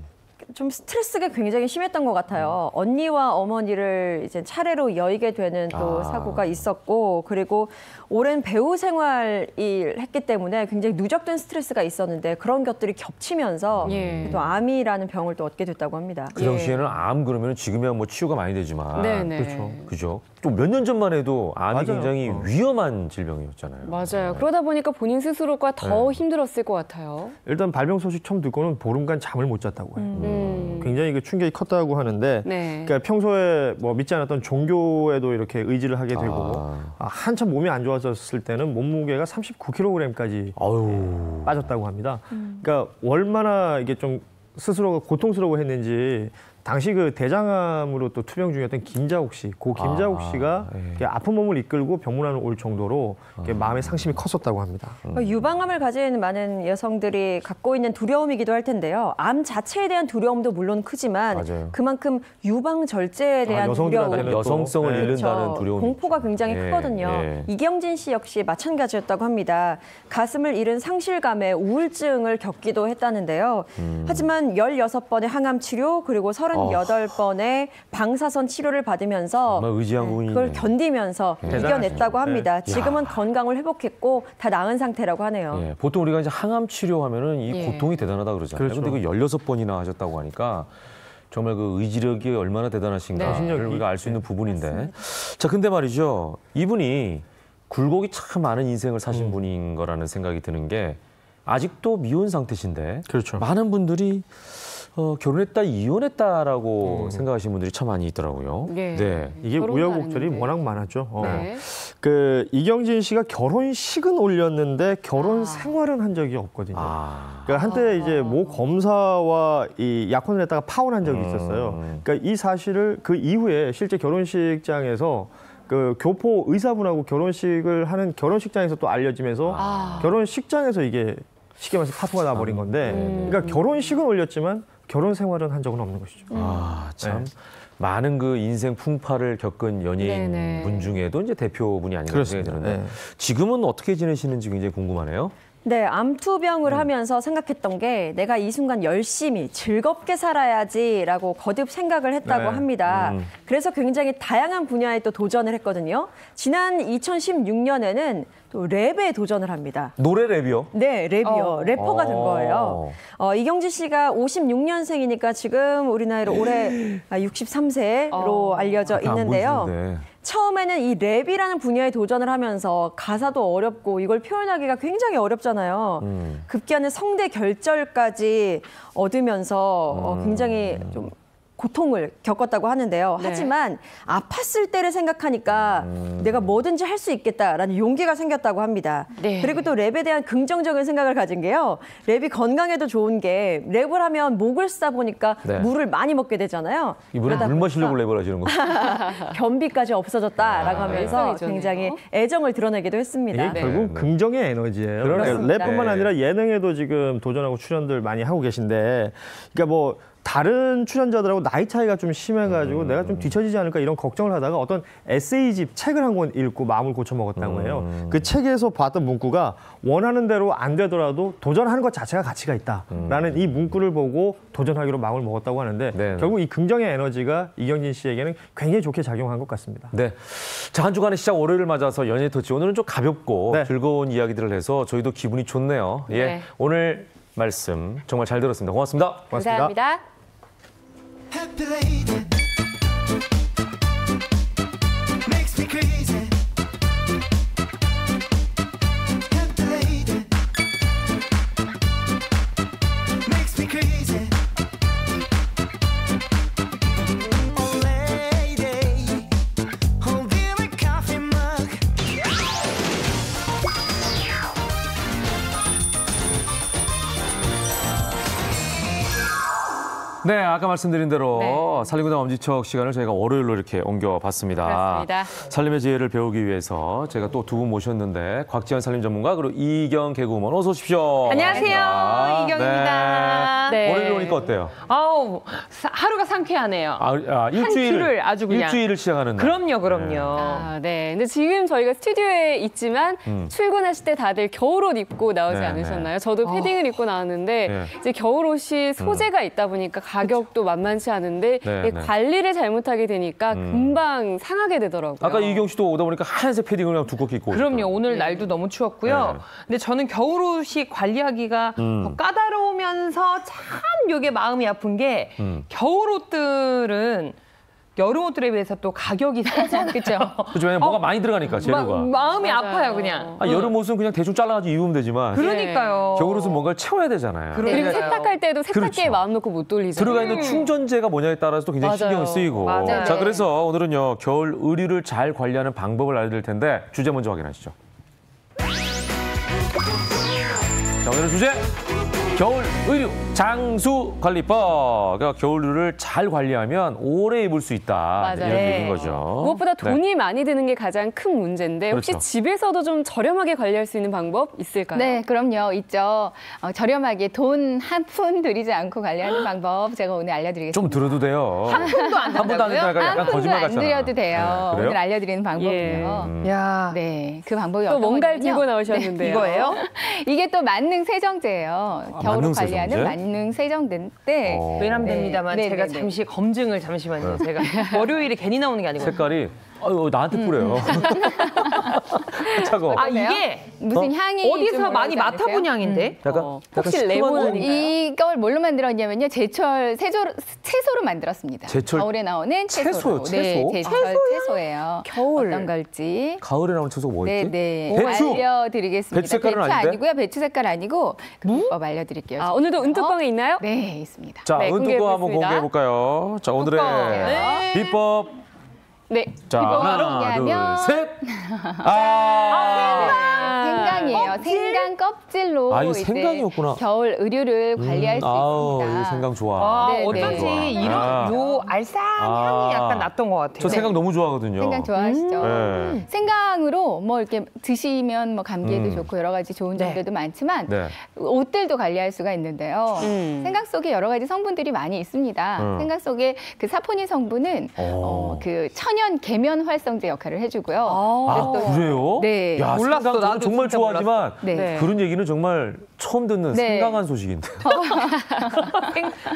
좀 스트레스가 굉장히 심했던 것 같아요. 언니와 어머니를 이제 차례로 여의게 되는 또 사고가 있었고, 그리고 오랜 배우 생활을 했기 때문에 굉장히 누적된 스트레스가 있었는데 그런 것들이 겹치면서 또 암이라는 병을 또 얻게 됐다고 합니다. 그 당시에는 암 그러면 지금이야 뭐 치유가 많이 되지만 네네. 그렇죠. 그죠. 또 몇 년 전만 해도 암이 맞아요. 굉장히 위험한 질병이었잖아요. 맞아요. 그러다 보니까 본인 스스로가 더 힘들었을 것 같아요. 일단 발병 소식 처음 듣고는 보름간 잠을 못 잤다고 해요. 굉장히 그 충격이 컸다고 하는데 네. 그러니까 평소에 뭐 믿지 않았던 종교에도 이렇게 의지를 하게 되고 한참 몸이 안 좋아졌을 때는 몸무게가 39kg까지 빠졌다고 합니다. 그러니까 얼마나 이게 좀 스스로가 고통스러워했는지 당시 그 대장암으로 또 투병 중이었던 김자옥 씨, 고 김자옥 씨가 이렇게 아픈 몸을 이끌고 병문안을 올 정도로 이렇게 마음의 상심이 컸었다고 합니다. 유방암을 가진 많은 여성들이 갖고 있는 두려움이기도 할 텐데요. 암 자체에 대한 두려움도 물론 크지만 맞아요. 그만큼 유방 절제에 대한 두려움, 여성성을 잃는다는 두려움, 공포가 굉장히 크거든요. 이경진 씨 역시 마찬가지였다고 합니다. 가슴을 잃은 상실감에 우울증을 겪기도 했다는데요. 하지만 16번의 항암 치료 그리고 38번의 방사선 치료를 받으면서 의지한 부분이 그걸 견디면서 이겨냈다고 합니다. 지금은 건강을 회복했고 다 나은 상태라고 하네요. 보통 우리가 이제 항암 치료하면은 이 고통이 대단하다 그러잖아요. 그렇죠. 근데 그 16번이나 하셨다고 하니까 정말 그 의지력이 얼마나 대단하신가 우리가 알 수 있는 부분인데. 맞습니다. 자, 근데 말이죠. 이분이 굴곡이 참 많은 인생을 사신 분인 거라는 생각이 드는 게 아직도 미혼 상태신데 그렇죠. 많은 분들이 결혼했다, 이혼했다라고 생각하시는 분들이 참 많이 있더라고요. 네. 이게 우여곡절이 워낙 많았죠. 네. 그 이경진 씨가 결혼식은 올렸는데 결혼 생활은 한 적이 없거든요. 그러니까 한때 이제 모 검사와 이 약혼을 했다가 파혼한 적이 있었어요. 그러니까 이 사실을 그 이후에 실제 결혼식장에서 그 교포 의사분하고 결혼식을 하는 결혼식장에서 또 알려지면서 결혼식장에서 이게 쉽게 말해서 파토가 나버린 건데 그러니까 결혼식은 올렸지만 결혼 생활은 한 적은 없는 것이죠. 참 많은 그 인생 풍파를 겪은 연예인 분 중에도 이제 대표분이 아닌가 생각이 드는데 지금은 어떻게 지내시는지 굉장히 궁금하네요. 네, 암투병을 하면서 생각했던 게 내가 이 순간 열심히 즐겁게 살아야지라고 거듭 생각을 했다고 합니다. 그래서 굉장히 다양한 분야에 또 도전을 했거든요. 지난 2016년에는 또 랩에 도전을 합니다. 노래 랩이요? 네, 랩이요. 래퍼가 된 거예요. 이경진 씨가 56년생이니까 지금 우리 나이로 올해 63세로 알려져 있는데요. 처음에는 이 랩이라는 분야에 도전을 하면서 가사도 어렵고 이걸 표현하기가 굉장히 어렵잖아요. 급기야는 성대 결절까지 얻으면서 굉장히 좀 고통을 겪었다고 하는데요. 하지만 아팠을 때를 생각하니까 내가 뭐든지 할 수 있겠다라는 용기가 생겼다고 합니다. 그리고 또 랩에 대한 긍정적인 생각을 가진 게요. 랩이 건강에도 좋은 게 랩을 하면 목을 쓰다 보니까 물을 많이 먹게 되잖아요. 이분은 물 마시려고 랩을 하시는 거. 변비까지 없어졌다라고 하면서 굉장히 애정을 드러내기도 했습니다. 이게 결국 긍정의 에너지예요. 랩뿐만 아니라 예능에도 지금 도전하고 출연들 많이 하고 계신데 그러니까 뭐 다른 출연자들하고 나이 차이가 좀 심해가지고 내가 좀 뒤처지지 않을까 이런 걱정을 하다가 어떤 에세이집 책을 한 권 읽고 마음을 고쳐먹었다고 해요. 그 책에서 봤던 문구가 원하는 대로 안 되더라도 도전하는 것 자체가 가치가 있다라는 이 문구를 보고 도전하기로 마음을 먹었다고 하는데 결국 이 긍정의 에너지가 이경진 씨에게는 굉장히 좋게 작용한 것 같습니다. 네. 자, 한 주간의 시작 월요일을 맞아서 연예 터치 오늘은 좀 가볍고 즐거운 이야기들을 해서 저희도 기분이 좋네요. 오늘 말씀 정말 잘 들었습니다. 고맙습니다. 감사합니다. Happy lady makes me crazy. Happy lady makes me crazy. Oh lady, hold in a coffee mug. 네, 아까 말씀드린 대로 살림구당 엄지척 시간을 저희가 월요일로 이렇게 옮겨봤습니다. 그렇습니다. 살림의 지혜를 배우기 위해서 제가 또 두 분 모셨는데 곽지연 살림 전문가 그리고 이경 개그우먼 어서 오십시오. 안녕하세요. 이경입니다. 월요일 오니까 어때요? 아우, 하루가 상쾌하네요. 일주일을, 한 주를 아주 그냥. 일주일을 시작하는 날. 그럼요. 네. 근데 지금 저희가 스튜디오에 있지만 출근하실 때 다들 겨울옷 입고 나오지 않으셨나요? 저도 패딩을 입고 나왔는데 이제 겨울옷이 소재가 있다 보니까 가격도 만만치 않은데 관리를 잘못하게 되니까 금방 상하게 되더라고요. 아까 이경 씨도 오다 보니까 하얀색 패딩을 그냥 두껍게 입고 그럼요. 오셨더라고요. 오늘 날도 너무 추웠고요. 근데 저는 겨울옷이 관리하기가 더 까다로우면서 참 이게 마음이 아픈 게 겨울옷들은 여름 옷들에 비해서 또 가격이 싸잖아요. 그렇죠? 그렇죠. 왜냐면 뭐가 많이 들어가니까 재료가. 마음이 아파요, 그냥. 여름 옷은 그냥 대충 잘라가지고 입으면 되지만. 그러니까요. 겨울옷은 뭔가를 채워야 되잖아요. 그리고 세탁할 때도 세탁기에 마음 놓고 못 돌리잖아요. 들어가 있는 충전재가 뭐냐에 따라서 또 굉장히 신경이 쓰이고. 자, 그래서 오늘은요, 겨울 의류를 잘 관리하는 방법을 알려드릴 텐데 주제 먼저 확인하시죠. 자, 오늘의 주제. 겨울 의류 장수 관리법. 그러니까 겨울류를 잘 관리하면 오래 입을 수 있다. 맞아요. 이런 네. 얘기인 거죠. 무엇보다 네. 돈이 많이 드는 게 가장 큰 문제인데 혹시 그렇죠. 집에서도 좀 저렴하게 관리할 수 있는 방법 있을까요? 네, 그럼요. 있죠. 저렴하게 돈 한 푼 들이지 않고 관리하는 방법 제가 오늘 알려드리겠습니다. 좀 들어도 돼요. 한 푼도 안 한 푼도 안 된다고요? 된다니까 약간 한 푼도 거짓말 안 같잖아. 드려도 돼요. 네, 그래요? 오늘 알려드리는 방법은요. 야. 네, 그 방법이 또 어떤 뭔가를 거냐면요. 들고 나오셨는데요. 네, 이거예요? 이게 또 만능 세정제예요. 겨울을 만능 관리하는 세정제? 만능 세정제인데 외람됩니다만 네, 제가 네, 네. 잠시 검증을 잠시만요. 제가 월요일에 괜히 나오는 게 아니고 색깔이 나한테 뿌려요. 차가워. 아 이게 무슨 향이 좀 어디서 많이 올라오지 맡아본 않으세요? 향인데? 약간 혹시 레몬 이걸 뭘로 만들었냐면요. 제철 채소로 만들었습니다. 제철 겨울에 나오는 채소요? 채소로. 네, 채소? 제철 채소예요. 겨울 어떤 걸지. 가을에 나오는 채소가 뭐 있지? 네, 배추. 알려드리겠습니다. 배추 색깔은 아닌데? 아니고요. 배추 색깔 아니고 그 비법 알려드릴게요. 아, 오늘도 은뚜껑에 있나요? 네, 있습니다. 자, 네, 은뚜껑 한번 공개해보겠습니다. 공개해 볼까요? 자, 오늘의 네. 비법. 네. 자, 하나, 둘, 셋. 생강이에요. 생강 껍질로 아, 이거 이제 생강이었구나. 겨울 의류를 관리할 수 아우, 있습니다. 이 생강 좋아. 아, 네, 어쩐지 네. 이런 요 알싸한 향이 약간 났던 것 같아요. 저 생강 너무 좋아하거든요. 생강 좋아하시죠? 네. 생강으로 뭐 이렇게 드시면 뭐 감기에도 음. 좋고 여러 가지 좋은 점들도 많지만 네. 옷들도 관리할 수가 있는데요. 생강 속에 여러 가지 성분들이 많이 있습니다. 생강 속에 그 사포닌 성분은 그 천연 계면 활성제 역할을 해주고요. 아, 그래요? 네. 야, 몰랐어. 생강 저는 나도 정말 진짜 좋아하지만 네. 그런 얘기는 정말 처음 듣는 네. 생강한 소식인데.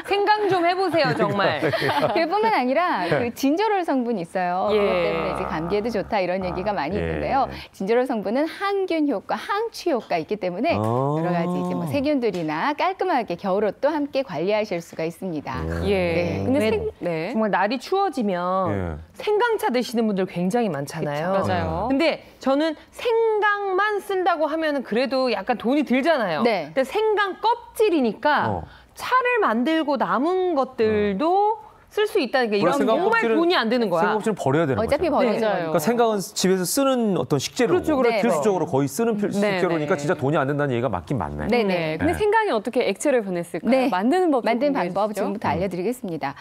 생강 좀 해보세요 정말. 그뿐만 아니라 그 진저롤 성분이 있어요. 예. 그것 때문에 이제 감기에도 좋다 이런 얘기가 많이 예. 있는데요. 진저롤 성분은 항균 효과, 항취 효과 있기 때문에 여러 가지 이제 뭐 세균들이나 깔끔하게 겨울옷도 함께 관리하실 수가 있습니다. 예. 네. 근데 정말 날이 추워지면 생강차 드시는 분들 굉장히 많잖아요. 그쵸. 맞아요. 근데 저는 생강만 쓴다고 하면은 그래도 약간 돈이 들잖아요. 네. 근데 생강 껍질이니까 차를 만들고 남은 것들도 쓸 수 있다는 게 이런 정말 돈이 안 드는 거야. 생강 껍질은 버려야 되는 거죠. 어차피 버리는 거죠. 그러니까 생강은 집에서 쓰는 어떤 식재료. 그렇죠, 그렇죠. 필수적으로 거의 쓰는 네, 식재료니까 네. 진짜 돈이 안 된다는 얘기가 맞긴 맞네. 네네. 근데 네. 생강이 어떻게 액체를 변했을까요? 네. 만드는 법 만드는 방법 지금부터 알려드리겠습니다.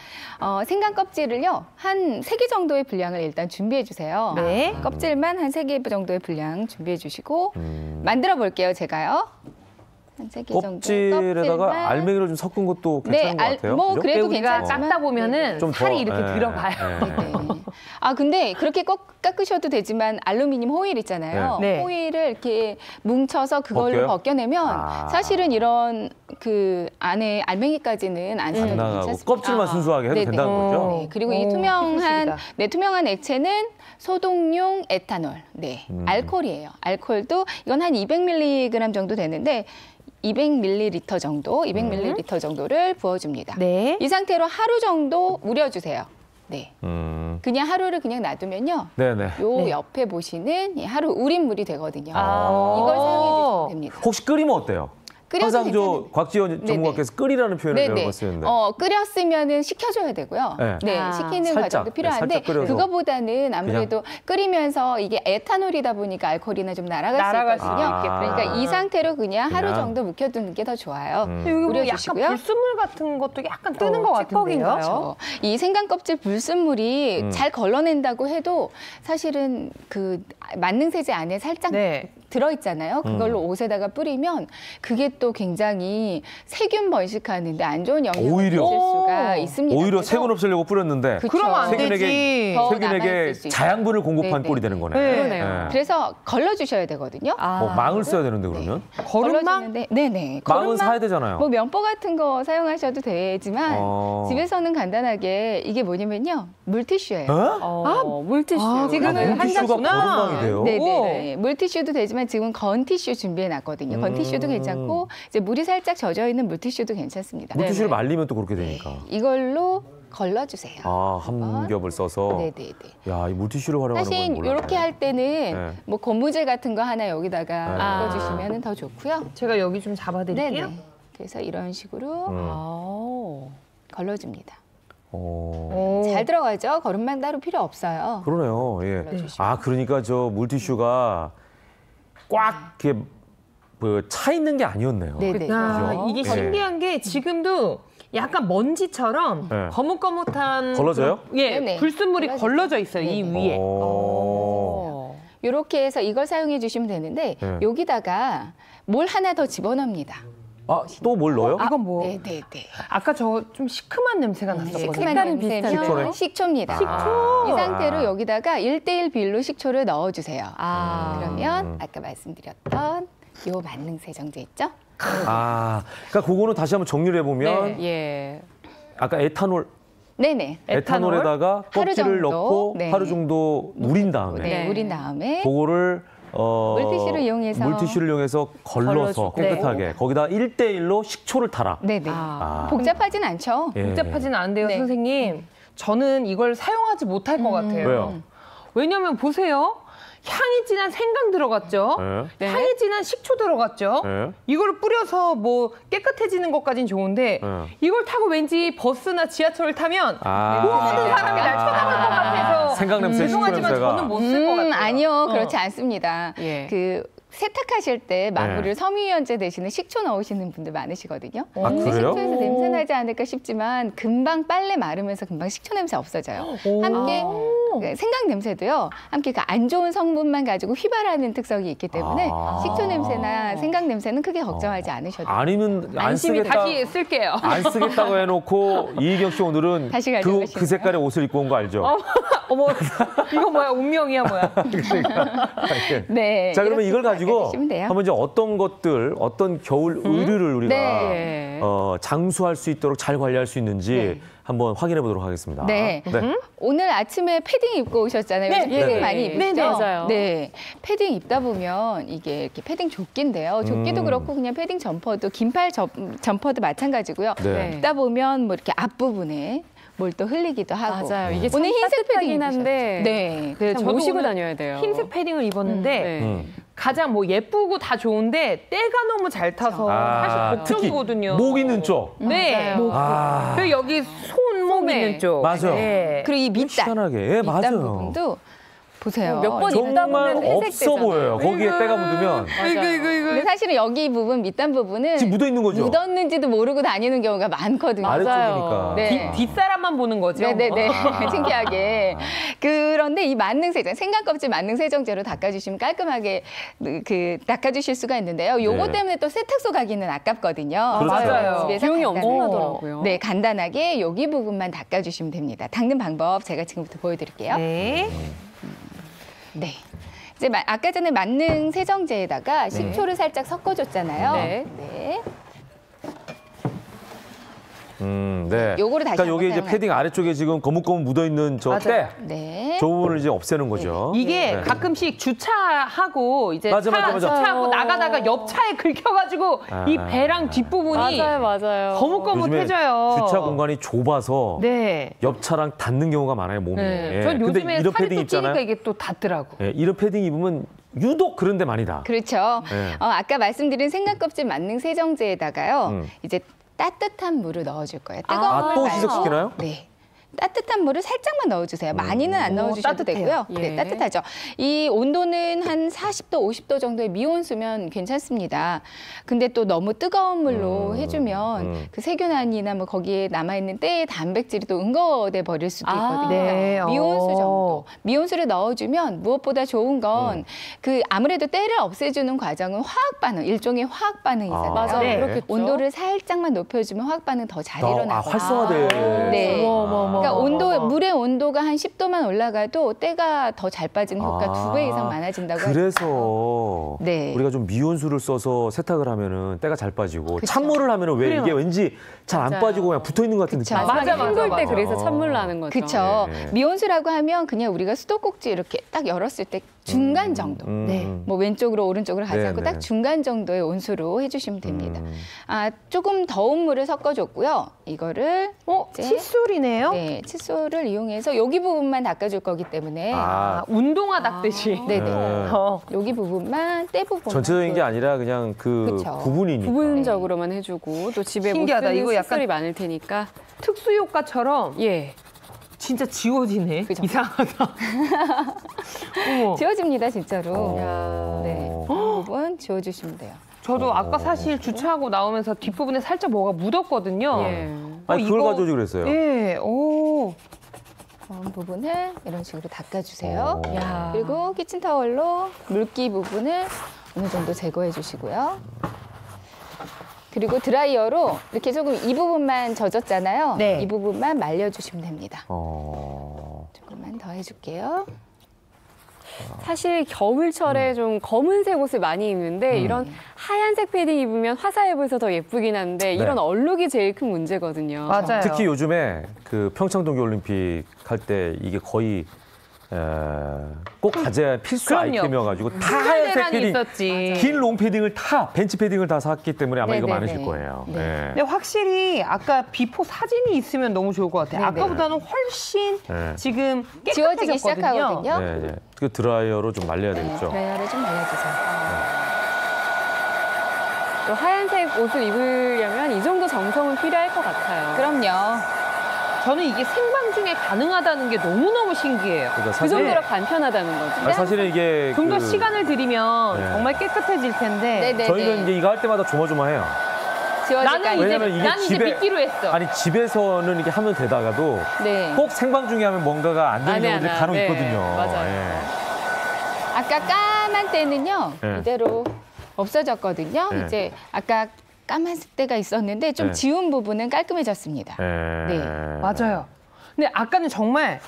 생강 껍질을요 한 3개 정도의 분량을 일단 준비해 주세요. 네. 껍질만 한 3개 정도의 분량 준비해 주시고 만들어 볼게요. 제가요. 한 3개 정도 껍질에다가 껍질만. 알맹이를 좀 섞은 것도 괜찮은 것 같아요. 뭐 그죠? 그래도 우리가 괜찮지만 깎다 보면은 좀 더, 살이 이렇게 예, 들어가요. 예. 아 근데 그렇게 꼭 깎으셔도 되지만 알루미늄 호일 있잖아요. 네. 호일을 이렇게 뭉쳐서 그걸로 벗겨요? 벗겨내면 사실은 이런 그 안에 알맹이까지는 안 안 써도 나가고 괜찮습니다. 껍질만 순수하게 해도 네네. 된다는 거죠? 네, 그리고 이 오, 투명한 팁이다. 투명한 액체는 소독용 에탄올, 알코올이에요. 알코올도 이건 한 200mg 정도 되는데 200ml 정도, 200ml 정도를 부어줍니다. 네. 이 상태로 하루 정도 우려주세요. 네. 그냥 하루를 그냥 놔두면요. 네네. 요 옆에 보시는 이 하루 우린 물이 되거든요. 아. 이걸 사용해 주시면 됩니다. 혹시 끓이면 어때요? 끓여도 항상 저 곽지연 전문가께서 끓이라는 표현을 여러 번 쓰는데. 끓였으면은 식혀줘야 되고요. 네. 네, 아. 식히는 살짝, 과정도 필요한데 살짝 끓여서. 그거보다는 아무래도 끓이면서 이게 에탄올이다 보니까 알코올이나 좀 날아갈 날아갈 수 수 있거든요. 있겠구나. 그러니까 이 상태로 그냥 하루 그냥. 정도 묵혀두는 게 더 좋아요. 여기 뭐 약간 우려주시고요. 불순물 같은 것도 약간 뜨는 것 같은데요. 그렇죠. 이 생강 껍질 불순물이 잘 걸러낸다고 해도 사실은 그 만능 세제 안에 살짝 네. 들어있잖아요. 그걸로 옷에다가 뿌리면 그게 또 굉장히 세균 번식하는데 안 좋은 영향을 오히려. 미칠 수가 있습니다. 오히려 그래서 세균 없애려고 뿌렸는데 그쵸. 그러면 안 세균에게 되지. 더 세균에게 남아있을 수 있죠. 자양분을 공급한 네네. 꼴이 되는 거네. 네. 그러네요. 그래서 걸러주셔야 되거든요. 뭐 망을 써야 되는데 그러면 거름망? 걸러주는데, 네네. 망은 거름망, 사야 되잖아요. 뭐 면보 같은 거 사용하셔도 되지만 집에서는 간단하게 이게 뭐냐면요 물티슈예요. 물티슈. 지금 한 물티슈가 잔구나. 거름망이 돼요? 네네. 물티슈도 되지만 지금 건티슈 준비해 놨거든요. 건티슈도 괜찮고 이제 물이 살짝 젖어 있는 물티슈도 괜찮습니다. 물티슈를 말리면 또 그렇게 되니까. 이걸로 걸러주세요. 아, 한 겹을 써서. 네네네. 야, 이 물티슈를 활용하는 건 사실 몰랐네. 이렇게 할 때는 네. 뭐 고무줄 같은 거 하나 여기다가 네. 묶어주시면 더 좋고요. 제가 여기 좀 잡아드릴게요. 네네. 그래서 이런 식으로 걸러줍니다. 잘 들어가죠? 거름망 따로 필요 없어요. 그러네요. 예. 아, 그러니까 저 물티슈가 꽉 이렇게 차 있는 게 아니었네요. 네네. 아, 그죠? 이게 네. 신기한 게 지금도 약간 먼지처럼 네. 거뭇거뭇한 걸러져요? 예, 네네. 불순물이 걸러져 있어요. 이 위에. 이렇게 해서 이걸 사용해 주시면 되는데 네. 여기다가 뭘 하나 더 집어넣습니다. 또 뭘 넣어요? 이건 뭐? 네네네. 아까 저 좀 시큼한 냄새가 났었거든요. 시큼한 식초네. 냄새면 식초입니다. 식초. 이 상태로 여기다가 1:1 비율로 식초를 넣어주세요. 아. 그러면 아까 말씀드렸던 요 만능 세정제 있죠? 그러니까 그거는 다시 한번 정리를 해보면 예. 아까 에탄올 네네. 에탄올에다가 하루 껍질을 정도, 넣고 네. 하루 정도 우린 다음에 네, 우린 다음에 그거를 물티슈를 이용해서 걸러서 깨끗하게 거기다 1:1로 식초를 타라. 네네. 복잡하진 않죠. 예. 복잡하진 않은데요, 네. 선생님. 저는 이걸 사용하지 못할 것 같아요. 왜요? 왜냐면 보세요. 향이 진한 생강 들어갔죠. 네. 향이 진한 식초 들어갔죠. 네. 이걸 뿌려서 뭐 깨끗해지는 것까지는 좋은데 이걸 타고 왠지 버스나 지하철을 타면 모든 사람이 날 쳐다볼 것 같아서 생강 냄새, 죄송하지만 식초 냄새가. 저는 못 쓸 것 같아요. 아니요, 그렇지 않습니다. 예. 그 세탁하실 때 마무리를 네. 섬유유연제 대신에 식초 넣으시는 분들 많으시거든요. 아, 근데 그래요? 식초에서 냄새 나지 않을까 싶지만 금방 빨래 마르면서 금방 식초 냄새 없어져요. 함께 그 생강 냄새도요. 함께 그 안 좋은 성분만 가지고 휘발하는 특성이 있기 때문에 식초 냄새나 생강 냄새는 크게 걱정하지 않으셔도 돼요. 아니면 안 안심이 쓰겠다. 다시 쓸게요. 안 쓰겠다고 해놓고 이희경 씨 오늘은 다시 그 가져가시나요? 색깔의 옷을 입고 온 거 알죠? 어머, 이거 뭐야? 운명이야 뭐야? 네. 자, 그러면 이걸 가지고 해주시면 돼요. 한번 이제 어떤 것들, 어떤 겨울 의류를 우리가 네. 장수할 수 있도록 잘 관리할 수 있는지 한번 확인해 보도록 하겠습니다. 네. 오늘 아침에 패딩 입고 오셨잖아요. 네. 요즘 패딩 네네. 많이 입으시죠? 네네. 맞아요. 네. 패딩 입다 보면 이게 이렇게 패딩 조끼인데요. 조끼도 그렇고 그냥 패딩 점퍼도 긴팔 점퍼도 마찬가지고요. 네. 입다 보면 뭐 이렇게 앞부분에 뭘 또 흘리기도 하고. 맞아요. 이게 참 오늘 흰색 패딩 따뜻하긴 한데 네. 네, 참 저도 모시고 오늘 다녀야 돼요. 흰색 패딩을 입었는데 네. 가장 뭐 예쁘고 다 좋은데 때가 너무 잘 타서 사실 특히 걱정이거든요. 목 있는 쪽. 네. 아, 그리고 여기 손목 소매. 있는 쪽. 맞아요. 네. 그리고 이 밑단. 시원하게. 예, 밑단 맞아요. 부분도 보세요. 몇 번 입다 정말 보면 회색 없어 되잖아요. 보여요. 거기에 때가 묻으면 근데 사실은 여기 부분 밑단 부분은 지금 묻어 있는 거죠. 묻었는지도 모르고 다니는 경우가 많거든요. 아래쪽이니까. 네. 뒷사람만 보는 거죠. 네네네. 신기하게. 그런데 이 만능 세정, 생강 껍질 만능 세정제로 닦아주시면 깔끔하게 닦아주실 수가 있는데요. 요거 네. 때문에 또 세탁소 가기는 아깝거든요. 그렇죠. 맞아요. 집에서 비용이 간단하게. 엄청나더라고요. 네, 간단하게 여기 부분만 닦아주시면 됩니다. 닦는 방법 제가 지금부터 보여드릴게요. 네. 네. 이제 아까 전에 만능 세정제에다가 식초를 살짝 섞어줬잖아요. 네. 네. 네. 요거를 다시 그러니까 요게 한번 이제 패딩 아래쪽에 지금 거뭇거뭇 묻어 있는 저 때, 네. 저 부분을 이제 없애는 거죠. 이게 네. 가끔씩 주차하고 이제 맞아. 주차하고 나가다가 옆 차에 긁혀가지고 이 배랑 뒷부분이 맞아요. 거뭇거뭇해져요. 주차 공간이 좁아서 네. 옆 차랑 닿는 경우가 많아요, 몸이. 네. 예. 전 근데 요즘에 이런 살이 패딩 또 입잖아요. 찌니까 이게 또 닿더라고. 예, 이런 패딩 입으면 유독 그런 데 많이 닿아. 그렇죠. 네. 아까 말씀드린 생강 껍질 만능 세정제에다가요. 이제 따뜻한 물을 넣어줄 거예요. 뜨거운 물 또 말고. 희석시키나요? 네. 따뜻한 물을 살짝만 넣어주세요. 많이는 안 넣어주셔도 따뜻해요. 되고요. 예. 네, 따뜻하죠. 이 온도는 한 40도, 50도 정도의 미온수면 괜찮습니다. 근데 또 너무 뜨거운 물로 해주면 그 세균안이나 뭐 거기에 남아있는 때의 단백질이 또 응고돼 버릴 수도 있거든요. 네. 미온수 정도. 미온수를 넣어주면 무엇보다 좋은 건 그 아무래도 때를 없애주는 과정은 화학 반응, 일종의 화학 반응이잖아요. 맞아요. 네. 그렇겠죠. 온도를 살짝만 높여주면 화학 반응 더 잘 일어나고. 활성화돼. 네. 어머. 그러니까 물의 온도가 한 10도만 올라가도 때가 더 잘 빠지는 효과 2배 이상 많아진다고 그래서 네. 우리가 좀 미온수를 써서 세탁을 하면은 때가 잘 빠지고 찬물을 하면은 왜 이게 왠지 잘 안 빠지고 그냥 붙어 있는 것 같은 느낌. 맞아. 헹굴 때 맞아. 그래서 찬물 나는 거죠. 그렇죠. 네. 미온수라고 하면 그냥 우리가 수도꼭지 이렇게 딱 열었을 때 중간 정도. 네. 뭐 왼쪽으로 오른쪽으로 가지 네, 않고 네. 딱 중간 정도의 온수로 해주시면 됩니다. 조금 더운 물을 섞어줬고요. 이거를 이제 칫솔이네요. 네, 칫솔을 이용해서 여기 부분만 닦아줄 거기 때문에 운동화 닦듯이. 네네. 네. 여기 부분만 때 부분 전체적인 게 아니라 그냥 그 그쵸. 부분이니까. 부분적으로만 해주고 또 집에 못 신기하다. 쓰는 이거 약간 칫솔이 많을 테니까. 특수 효과처럼 예. 진짜 지워지네. 그죠? 이상하다. 어머. 지워집니다, 진짜로. 어. 네, 이 부분 지워주시면 돼요. 저도 아까 사실 주차하고 나오면서 뒷부분에 살짝 뭐가 묻었거든요. 예. 아니 그걸 이거- 가져오지 그랬어요. 예, 오. 부분을 이런 식으로 닦아주세요. 오. 야. 그리고 키친타월로 물기 부분을 어느 정도 제거해 주시고요. 그리고 드라이어로 이렇게 조금 이 부분만 젖었잖아요. 네. 이 부분만 말려주시면 됩니다. 어. 조금만 더 해줄게요. 사실 겨울철에 좀 검은색 옷을 많이 입는데 이런 하얀색 패딩 입으면 화사해 보여서 더 예쁘긴 한데 이런 얼룩이 제일 큰 문제거든요. 맞아요. 특히 요즘에 그 평창 동계올림픽 할 때 이게 거의 꼭 가져야 필수 그럼요. 아이템이어가지고 다 한 하얀색 대란이 패딩, 있었지. 긴 롱 패딩을 다 벤치 패딩을 다 샀기 때문에 아마 이거 네네네. 많으실 거예요. 네. 네. 근데 확실히 아까 비포 사진이 있으면 너무 좋을 것 같아요. 네네. 아까보다는 훨씬 네. 지금 지워지기 깨끗해졌거든요. 시작하거든요. 네, 네. 그 드라이어로 좀 말려야 되겠죠. 드라이어를 좀 말려주세요. 또 하얀색 옷을 입으려면 이 정도 정성은 필요할 것 같아요. 그럼요. 저는 이게 생방 중에 가능하다는 게 너무너무 신기해요. 그러니까 그 사실, 정도로 간편하다는 거죠. 아니, 사실은 이게 좀 더 그- 시간을 들이면 네. 정말 깨끗해질 텐데. 네네. 저희는 이제 이거 할 때마다 조마조마해요. 나는 왜냐면 이게 이제 집에- 믿기로 했어. 아니 집에서는 이렇게 하면 되다가도 네. 꼭 생방 중에 하면 뭔가가 안 되는 안 해, 경우들이 안 해. 간혹 네, 있거든요. 맞아요. 예. 아까 까만 때는요. 네. 이대로 없어졌거든요. 네. 이제 아까 까만 때가 있었는데 좀 네. 지운 부분은 깔끔해졌습니다. 예. 네. 맞아요. 근데 아까는 정말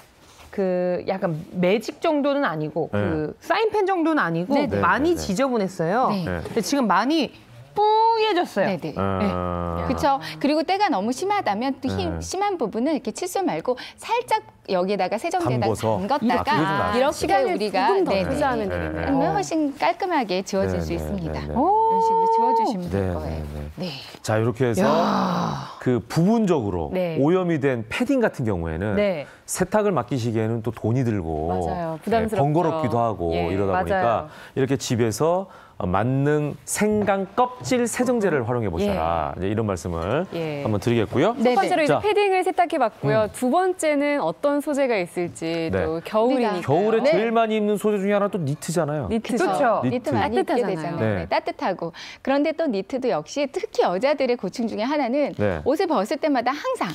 그 약간 매직 정도는 아니고 네. 그 사인펜 정도는 아니고 네네. 많이 네네. 지저분했어요. 네. 근데 지금 많이 뿌얘졌어요. 네네. 아. 그렇죠. 그리고 때가 너무 심하다면 또 네. 심한 부분은 이렇게 칫솔 말고 살짝 여기다가 세정제에다가 담궈서? 아, 그게 좀 담갔다가 낫죠. 이렇게 시간을 우리가 조금 더 네네. 투자하면 네. 되겠네요. 하면 훨씬 깔끔하게 지워질 수 네, 네, 있습니다. 네, 네. 이런 식으로 지워주시면 될 네, 거예요. 네, 네. 네. 자 이렇게 해서 야. 그 부분적으로 네. 오염이 된 패딩 같은 경우에는 네. 세탁을 맡기시기에는 또 돈이 들고 맞아요. 부담스럽죠. 번거롭기도 하고 예, 이러다 맞아요. 보니까 이렇게 집에서 만능 생강 껍질 세정제를 활용해 보셔라. 이제 이런 말씀을 예. 한번 드리겠고요. 첫 번째로 이제 자, 패딩을 세탁해봤고요. 두 번째는 어떤 소재가 있을지 네. 또 겨울이니까. 겨울에 네. 제일 많이 입는 소재 중에 하나 또 니트잖아요. 니트죠. 그렇죠. 니트 많이 입게 따뜻하잖아요. 되잖아요. 네. 네, 따뜻하고. 그런데 또 니트도 역시 특히 여자들의 고충 중에 하나는 네. 옷을 벗을 때마다 항상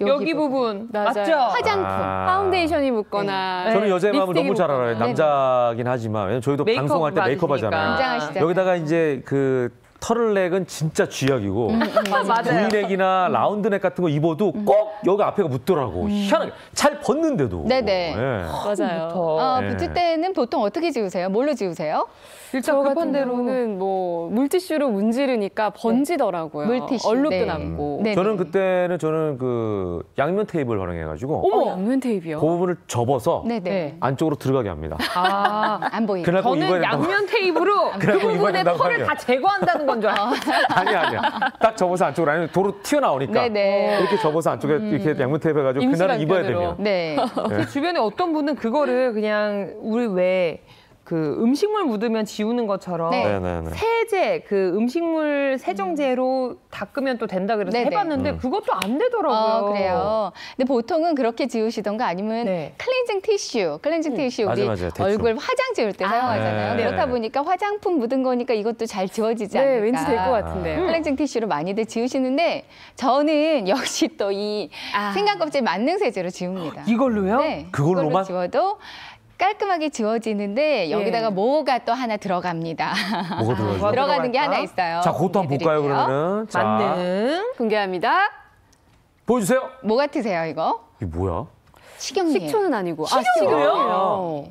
여기 부분 맞아요. 맞죠? 화장품, 파운데이션이 묻거나 저는 여자의 마음을 립스틱이 너무 잘 알아요. 묻거나. 남자긴 하지만 왜냐면 저희도 메이크업 방송할 때 메이크업 받으시니까. 하잖아요. 긴장하시잖아요. 여기다가 이제 그 털넥은 진짜 쥐약이고 맞아요. V넥이나 라운드넥 같은 거 입어도 꼭 여기 앞에가 묻더라고. 희한하게 잘 벗는데도. 네네. 예. 맞아요. 네. 붙을 때는 보통 어떻게 지우세요? 뭘로 지우세요? 저 같은 경우는 뭐 물티슈로 문지르니까 번지더라고요. 물티슈. 얼룩도 네. 남고. 네. 저는 그때는 그 양면 테이프를 활용해가지고 어머, 양면 테이프요? 그 부분을 접어서 네네. 안쪽으로 들어가게 합니다. 아, 안 보이게. 그날 꼭 입어야 저는 된다고. 양면 테이프로 그 그래갖고 입어야 부분의 된다고 털을 하면. 다 제거한다는 건 줄 알았어요. 아니야. 딱 접어서 안쪽으로 아니면 도로 튀어나오니까 네네. 이렇게 접어서 안쪽에 이렇게 양면 테이프 해가지고 임시 그날은 입어야 방편으로. 되면. 네. 제 주변에 어떤 분은 그거를 그냥 우리 왜 그 음식물 묻으면 지우는 것처럼 네. 네네네. 세제 그 음식물 세정제로 닦으면 또 된다 그래서 네네. 해봤는데 그것도 안 되더라고요. 그래요. 근데 보통은 그렇게 지우시던가 아니면 네. 클렌징 티슈 우리 맞아요. 대충. 얼굴 화장 지울 때 사용하잖아요. 네. 그렇다 보니까 화장품 묻은 거니까 이것도 잘 지워지지 네, 않을까. 왠지 될 것 같은데요. 클렌징 티슈로 많이들 지우시는데 저는 역시 또 이 생강 껍질 만능 세제로 지웁니다. 이걸로요? 네. 그걸로만? 그걸로 지워도 깔끔하게 지워지는데 여기다가 뭐가 또 하나 들어갑니다. 뭐가 들어가죠? 들어가는 게 하나 있어요. 자, 그것도 한번 볼까요, 보여드릴게요. 그러면은? 자, 만능. 공개합니다. 보여주세요. 뭐 같으세요, 이거? 이게 뭐야? 식용유예요. 식초는 아니고. 식용유요?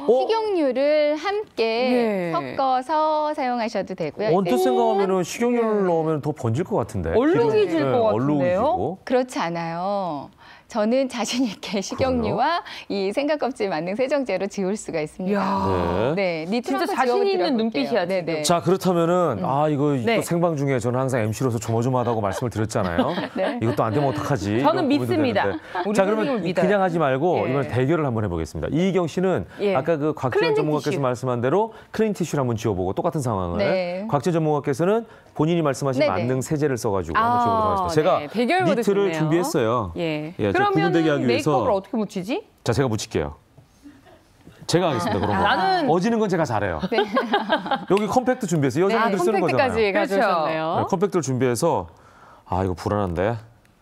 식용유를 함께 예. 섞어서 사용하셔도 되고요. 언뜻 이제 생각하면 식용유를 넣으면 더 번질 것 같은데. 얼룩이 기름이. 질것 얼룩이 같은데요? 지고. 그렇지 않아요. 저는 자신 있게 식용유와 이 생강껍질 만능 세정제로 지울 수가 있습니다. 이야. 네. 네, 니트 진짜 한번 자신 있는 지워드려볼게요. 눈빛이야, 지금. 네네. 자, 그렇다면은 이거 네. 또 생방 중에 저는 항상 MC로서 조마조마하다고 말씀을 드렸잖아요. 네. 이것도 안 되면 어떡하지? 이런 저는 고민도 믿습니다. 되는데. 우리 자, 선생님을 그러면 믿어요. 그냥 하지 말고 예. 이번 대결을 한번 해보겠습니다. 이희경 씨는 예. 아까 그 곽지연 클렌징 전문가께서 티슈. 말씀한 대로 클린 티슈를 한번 지워보고 똑같은 상황을 네. 곽지연 전문가께서는 본인이 말씀하신 네네. 만능 세제를 써가지고 한번 지워보도록 하겠습니다. 제가 네. 대결 모드 니트를 좋네요. 준비했어요. 예. 예, 제가 구분되게 그러면 하기 위해서 메이크업을 어떻게 묻히지? 자, 제가 묻힐게요. 제가 하겠습니다. 그런 거. 어지는 건 제가 잘해요. 네. 여기 컴팩트 준비해서 여자분들 쓰는 거잖아요. 컴팩트까지 가져오셨네요. 네, 컴팩트를 준비해서 이거 불안한데.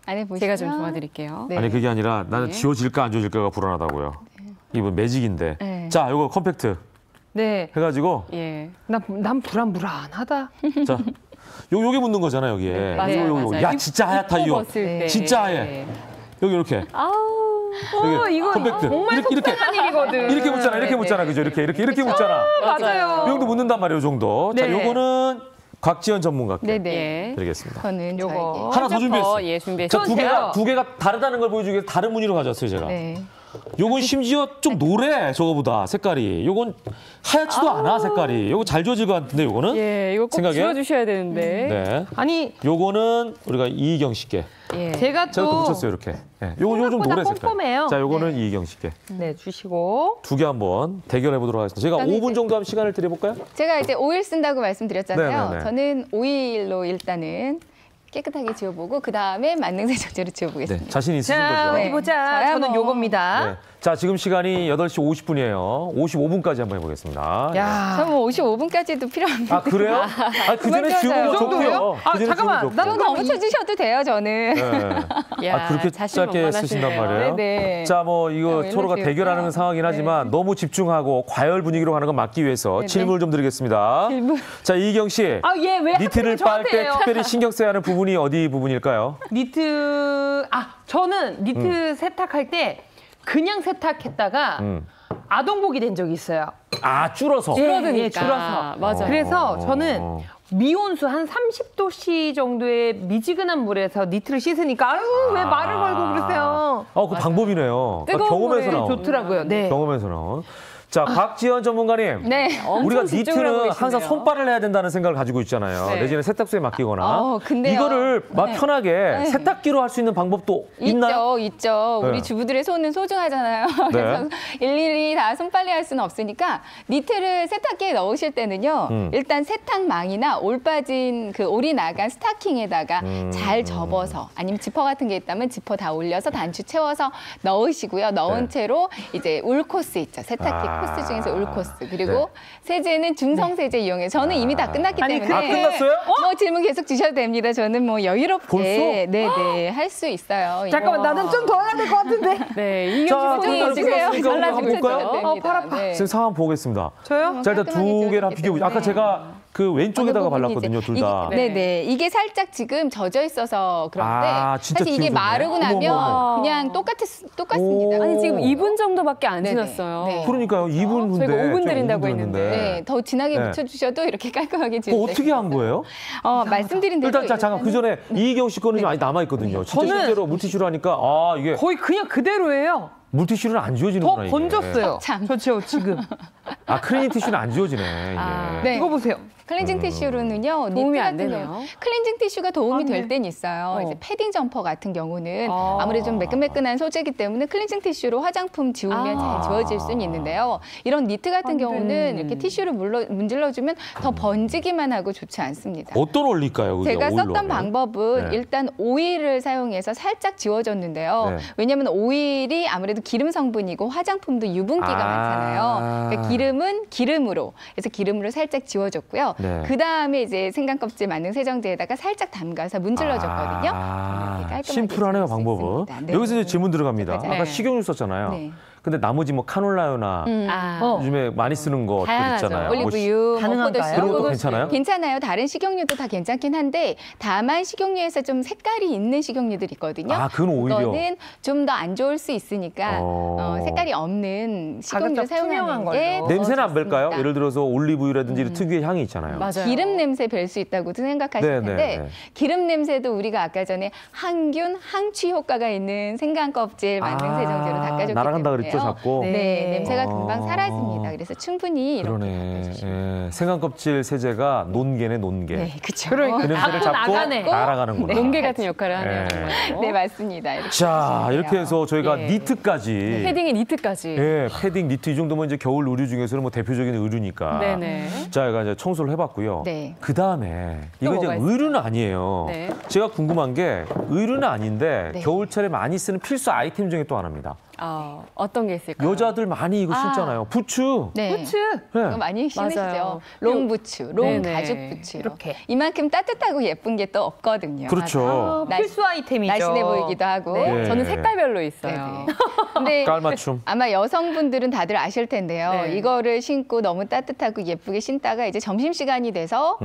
안에 보시면 제가 좀 도와드릴게요. 네. 아니 그게 아니라 나는 네. 지워질까 안 지워질까가 불안하다고요. 이번 매직인데. 네. 자, 이거 컴팩트 네. 해가지고. 예. 난 불안하다. 자, 요게 묻는 거잖아요, 여기에. 맞아요. 야, 진짜 하얗다 이거. 벗을 때. 진짜 하얘. 여기 이렇게. 여기 이거 컴팩트. 정말 속상한 일이거든. 이렇게 묻잖아, 이렇게 묻잖아, 그죠? 이렇게 묻잖아. 맞아요. 이 정도 묻는단 말이에요, 이 정도. 자, 네. 요거는 곽지연 전문가께 네네. 드리겠습니다. 저는 요거. 저에게. 하나 더 준비했어요. 예, 준비했어요. 자, 두 개가 다르다는 걸 보여주기 위해서 다른 무늬로 가져왔어요, 제가. 네. 요건 심지어 좀 노래, 저거보다 색깔이. 요건 하얗지도 않아, 색깔이. 요거 잘 지워질 것 같은데, 요거는? 예, 이거 꼭 생각에? 지워주셔야 되는데. 네. 아니, 요거는 우리가 이희경 씨께. 예. 제가 제가 또 또 붙였어요, 이렇게. 예. 요거 좀 생각보다 노래 색깔. 꼼꼼해요. 자, 요거는 이희경 씨께. 네, 주시고. 두 개 한번 대결해 보도록 하겠습니다. 제가 저는 5분 정도 하면 시간을 드려볼까요? 제가 이제 오일 쓴다고 말씀드렸잖아요. 네네네. 저는 오일로 일단은 깨끗하게 지워보고 그 다음에 만능세정제로 네. 지워보겠습니다. 자신 있으신 자, 거죠? 어디 보자. 저야 저는 뭐. 요겁니다. 네. 자, 지금 시간이 8시 50분이에요. 55분까지 한번 해보겠습니다. 야. 저는 뭐 55분까지도 필요합니다. 아, 그래요? 그 전에 그만 지우면 져줘요. 좋고요. 아, 그 전에 잠깐만. 지우면 나는 좋고. 너무 쳐주셔도 돼요, 저는. 네. 야, 그렇게 자신 짧게 만만하시네요. 쓰신단 말이에요? 네네. 자, 뭐 이거 네, 서로가 멜로디가. 대결하는 상황이긴 하지만 너무 집중하고 과열 분위기로 가는 건 막기 위해서 질문을 좀 드리겠습니다. 자, 이희경 씨. 아, 얘 왜 니트를 하필이면 빨 때 저한테예요? 특별히 신경 써야 하는 부분이 어디 부분일까요? 저는 니트 세탁할 때 그냥 세탁했다가 아동복이 된 적이 있어요. 아, 줄어서. 예, 줄어서. 맞아요. 그래서 저는 미온수 한 30도씨 정도의 미지근한 물에서 니트를 씻으니까 아유 왜 말을 걸고 그러세요. 그 방법이네요. 뜨거운 경험에서 물에 나온. 좋더라고요. 네. 경험에서 나온. 자, 곽지연 전문가님. 네. 우리가 집중을 하고 니트는 계시네요. 항상 손빨을 해야 된다는 생각을 가지고 있잖아요. 네. 내지는 세탁소에 맡기거나. 근데요. 이거를 막 네. 편하게 네. 세탁기로 할 수 있는 방법도 있나요? 있죠. 네. 우리 주부들의 손은 소중하잖아요. 그래서 일일이 다 손빨래 할 수는 없으니까 니트를 세탁기에 넣으실 때는요. 일단 세탁망이나 올 빠진 그 올이 나간 스타킹에다가 잘 접어서 아니면 지퍼 같은 게 있다면 지퍼 다 올려서 단추 채워서 넣으시고요. 넣은 네. 채로 이제 울 코스 있죠. 세탁기 코스 중에서 울 코스. 그리고 네. 세제는 중성 세제 이용해요. 저는 이미 다 끝났기 때문에 끝났어요? 뭐 질문 계속 주셔도 됩니다. 저는 뭐 여유롭게 벌써? 네네 할 수 있어요. 잠깐만 나는 좀 더 해야 될 것 같은데. 네, 이경 자, 씨 끝났어요. 주세요. 끝났으니까 한번 잘라주고 볼까요? 있어요. 팔 아파. 네. 지금 상황 보겠습니다. 저요? 자, 일단 두 개를 한번 비교해보죠. 아까 제가 그 왼쪽에다가 어느 발랐거든요, 둘 다. 네네. 이게 살짝 지금 젖어 있어서 그런데 진짜 사실 이게 지워졌네. 마르고 어머, 나면 어머. 그냥 똑같습니다. 오. 아니, 지금 2분 정도밖에 안 네네. 지났어요. 네. 그러니까 2분 후인데. 저희가 5분 제가 드린다고 5분 했는데. 드렸는데. 네, 더 진하게 네. 묻혀주셔도 이렇게 깔끔하게 그거 지워져요. 어떻게 한 거예요? 말씀드린 대로 일단 잠깐 그 전에 이희경 씨 거는 좀 많이 남아있거든요. 진짜 저는 실제로 물티슈로 하니까 이게 거의 그냥 그대로예요. 물티슈는 안 더 지워지는구나. 이게. 번졌어요. 참. 저 지금. 클리닝 티슈는 안 지워지네. 이게. 네. 이거 보세요. 클렌징 티슈로는요. 도움이 니트 안 같은 되네요. 경우 클렌징 티슈가 도움이 네. 될 땐 있어요. 이제 패딩 점퍼 같은 경우는 아무래도 좀 매끈매끈한 소재이기 때문에 클렌징 티슈로 화장품 지우면 잘 지워질 수는 있는데요. 이런 니트 같은 경우는 이렇게 티슈를 문질러주면 더 번지기만 하고 좋지 않습니다. 어떤 원리일까요? 그게 제가 오일로 썼던 하면? 방법은 네. 일단 오일을 사용해서 살짝 지워줬는데요. 네. 왜냐하면 오일이 아무래도 기름 성분이고 화장품도 유분기가 많잖아요. 그러니까 기름은 기름으로 그래서 기름으로 살짝 지워줬고요. 네. 그 다음에 이제 생강껍질 만능 세정제에다가 살짝 담가서 문질러줬거든요. 이렇게 깔끔하게 심플하네요, 지울 수 방법은. 있습니다. 네. 여기서 이제 질문 들어갑니다. 맞아요. 아까 네. 식용유 썼잖아요. 네. 근데 나머지 뭐 카놀라유나 요즘에 많이 쓰는 것들 다양하죠. 있잖아요. 올리브유, 가능한가요? 그런 것도 괜찮아요? 괜찮아요. 다른 식용유도 다 괜찮긴 한데 다만 식용유에서 좀 색깔이 있는 식용유들이 있거든요. 그건 오히려. 그거는 좀 더 안 좋을 수 있으니까 색깔이 없는 식용유를 가급적 투명한 사용하는 게 걸로. 냄새는 안 좋습니다. 뵐까요? 예를 들어서 올리브유라든지 특유의 향이 있잖아요. 맞아요. 기름 냄새 뵐 수 있다고 생각하실 네, 텐데 네, 네. 기름 냄새도 우리가 아까 전에 항균, 항취 효과가 있는 생강 껍질 만능 세정제로 닦아줬기 날아간다 때문에요. 그랬죠, 자꾸? 네, 냄새가 금방 사라집니다. 그래서 충분히 이렇게 그러네. 닦아주시면 예. 생강 껍질 세제가 논개네, 논개. 네, 그렇죠. 그 냄새를 잡고 나가네. 날아가는구나. 농개 같은 역할을 하네요. 네. 정말로. 네, 맞습니다. 이렇게 자, 보시면 이렇게 돼요. 해서 저희가 예. 니트까지. 패딩에 니트까지. 예, 패딩, 니트 이 정도면 이제 겨울 의류 중에서는 뭐 대표적인 의류니까. 네네. 자, 제가 이제 청소를 해봤고요. 네. 그 다음에 이거 또 이제 뭐가 있어요? 의류는 아니에요. 네. 제가 궁금한 게 의류는 아닌데 네. 겨울철에 많이 쓰는 필수 아이템 중에 또 하나입니다. 어떤 게 있을까요? 여자들 많이 이거 신잖아요. 부츠. 네. 부츠. 이거 많이 신으시죠. 맞아요. 롱 부츠, 롱 네네. 가죽 부츠. 이렇게. 이만큼 따뜻하고 예쁜 게 또 없거든요. 그렇죠. 필수 아이템이죠. 날씬해 보이기도 하고. 네. 예. 저는 색깔별로 있어요. 근데 깔맞춤. 아마 여성분들은 다들 아실 텐데요. 네. 이거를 신고 너무 따뜻하고 예쁘게 신다가 이제 점심시간이 돼서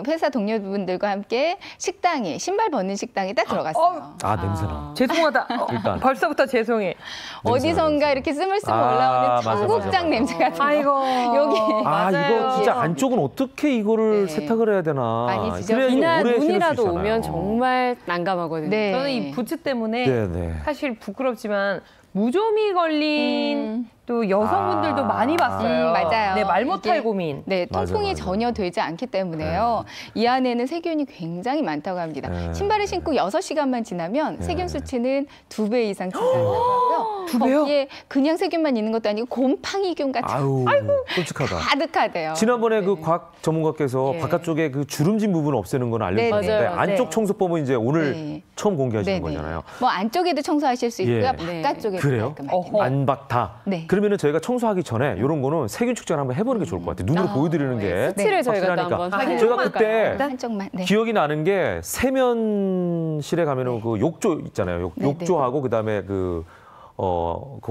회사 동료분들과 함께 식당에 신발 벗는 식당에 딱 들어갔어요. 아, 냄새나. 죄송하다. 일단. 벌써부터 죄송해. 어디선가 이렇게 스물스물 아, 올라오는 맞아, 청국장 맞아. 냄새가 들어요. 아이고. 여기. 아, 이거 진짜 안쪽은 어떻게 이거를 네. 세탁을 해야 되나. 많이 지저분해. 그래야 이게 비나 오래 신을 수 눈이라도 있잖아요. 오면 정말 난감하거든요. 네. 저는 이 부츠 때문에 네네. 사실 부끄럽지만 무좀이 걸린 또 여성분들도 많이 봤어요. 맞아요. 네, 말 못할 이게, 고민. 네, 통풍이 맞아. 전혀 되지 않기 때문에요. 이 안에는 세균이 굉장히 많다고 합니다. 네. 신발을 신고 6시간만 지나면 세균 수치는 2배 이상 증가하고요. 두 배요? 거기에 그냥 세균만 있는 것도 아니고 곰팡이균 같은 아유, 끔찍하다. 가득하대요. 지난번에 그 과학 전문가께서 예. 바깥쪽에 그 주름진 부분 없애는 건 알려주셨는데 네, 맞아요. 안쪽 네. 청소법은 이제 오늘 네. 처음 공개하시는 네네. 거잖아요. 뭐 안쪽에도 청소하실 수 있고요. 예. 바깥쪽에도 그래요? 깔끔하게. 안박 다. 네. 그러면은 저희가 청소하기 전에 이런 거는 세균 측정을 한번 해보는 게 좋을 것 같아요. 눈으로 보여드리는 게 수치를 저희가 또 확실하니까. 한번 확인해 제가 볼까요? 그때 한쪽만. 네. 기억이 나는 게 세면실에 가면은 그 욕조 있잖아요. 네, 욕조하고 그다음에 그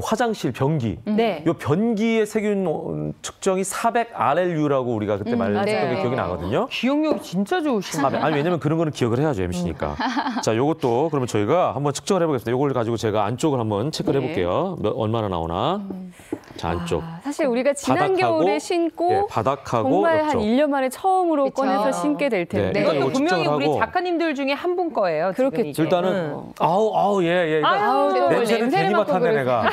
화장실 변기. 네. 요 변기의 세균 측정이 400RLU라고 우리가 그때 말했던 게 맞아요. 기억이 나거든요. 기억력이 진짜 좋으시네. 아니 왜냐면 그런 거는 기억을 해야죠, MC니까. 자, 요것도 그러면 저희가 한번 측정을 해보겠습니다. 요걸 가지고 제가 안쪽을 한번 체크를 네. 해볼게요. 얼마나 나오나. 자, 안쪽. 사실 우리가 지난 바닥하고, 겨울에 신고 예, 바닥하고 정말 한 옆쪽. 1년 만에 처음으로 그쵸. 꺼내서 신게 될 텐데. 네, 일단 이것도 요거 분명히 측정을 우리 하고. 작가님들 중에 한 분 거예요. 지금 그렇겠죠. 이게. 일단은 아우 예. 아유, 또 냄새는 냄새를 괜히 맡고 맡았네 그러세요. 내가.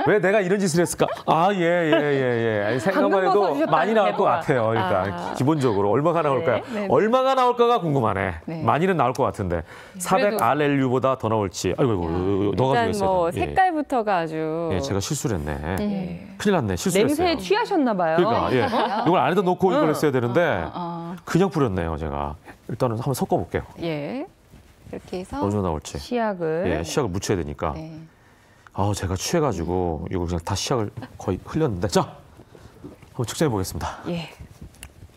왜 내가 이런 짓을 했을까? 예. 생각만 방금 해도 벗어주셨다는 많이 나올 것 대보가. 같아요. 일단 기본적으로 얼마가 나올까요? 네. 얼마가 나올까가 궁금하네. 네. 많이는 나올 것 같은데 400RLU보다 더 나올지. 아이고 너가 일단 중요했어요. 뭐 색깔부터가 아주 예, 제가 실수를 했네. 큰일 났네. 실수했어요. 냄새에 취하셨나 봐요. 그러니까 예. 이걸 안에다 놓고 이걸 했어야 되는데 어. 그냥 뿌렸네요, 제가. 일단은 한번 섞어 볼게요. 예. 이렇게 해서 어느 정도 나올지. 시약을. 예, 시약을 묻혀야 되니까. 네. 제가 취해가지고 이거 그냥 다 시약을 거의 흘렸는데. 자, 한번 측정해 보겠습니다. 예.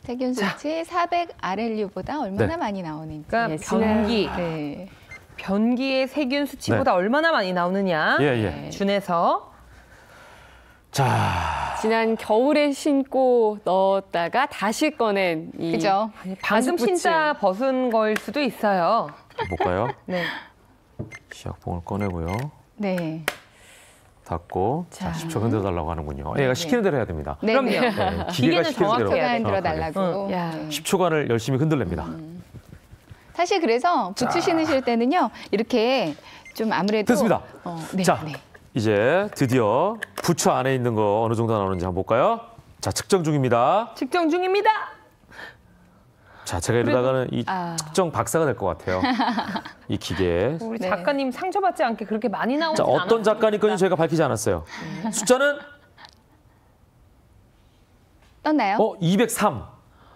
세균 수치 400RLU보다 얼마나 네. 많이 나오는지. 그러니까 예, 변기. 네. 변기의 세균 수치보다 네. 얼마나 많이 나오느냐. 예. 준해서. 자, 지난 겨울에 신고 넣었다가 다시 꺼낸 이 그죠? 방금 가죽 부츠. 신자 벗은 걸 수도 있어요. 볼까요? 네. 시약봉을 꺼내고요. 네. 닫고 자, 10초 흔들어 달라고 하는군요. 얘가 시키는 대로 해야 됩니다. 네. 그럼요. 네. 기계가 기계는 시키는 대로 정확해야 흔들어 정확하게. 달라고. 야. 네. 10초간을 열심히 흔들냅니다. 사실 그래서 부츠 신으실 때는요. 이렇게 좀 아무래도 됐습니다. 네. 자, 네. 이제 드디어 부츠 안에 있는 거 어느 정도 나오는지 한번 볼까요? 자, 측정 중입니다. 측정 중입니다. 자, 제가 이러다가는 이 측정 박사가 될 것 같아요. 이 기계. 우리 네. 작가님 상처받지 않게 그렇게 많이 나오지 자, 않았습니다. 어떤 작가님 건지 저희가 밝히지 않았어요. 숫자는 떴나요? 203.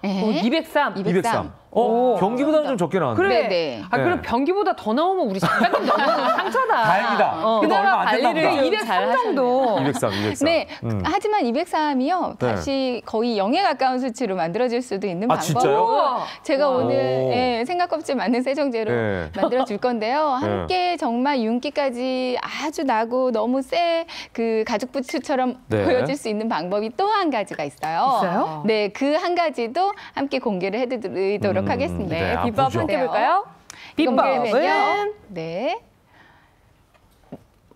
네. 203. 203. 경기보다는 좀 적게 나왔는데. 그래. 네. 아, 그럼 네. 변기보다 더 나오면 우리 작가님 너무 상처다. 다행이다. 그래도 그나마 얼마 안 됐나 관리를 보다. 좀 203 정도. 203. 네. 하지만 203이요. 네. 다시 거의 0에 가까운 수치로 만들어질 수도 있는 아, 방법을 진짜요? 제가 오. 오늘 예, 생각없이 맞는 세정제로 네. 만들어 줄 건데요. 함께 정말 윤기까지 아주 나고 너무 세 그 가죽 부츠처럼 네. 보여줄 수 있는 방법이 또 한 가지가 있어요. 있어요? 네, 그 한 가지도 함께 공개를 해드리도록 하겠습니다. 네, 아, 비법 보죠. 함께 볼까요? 비법은요. 네.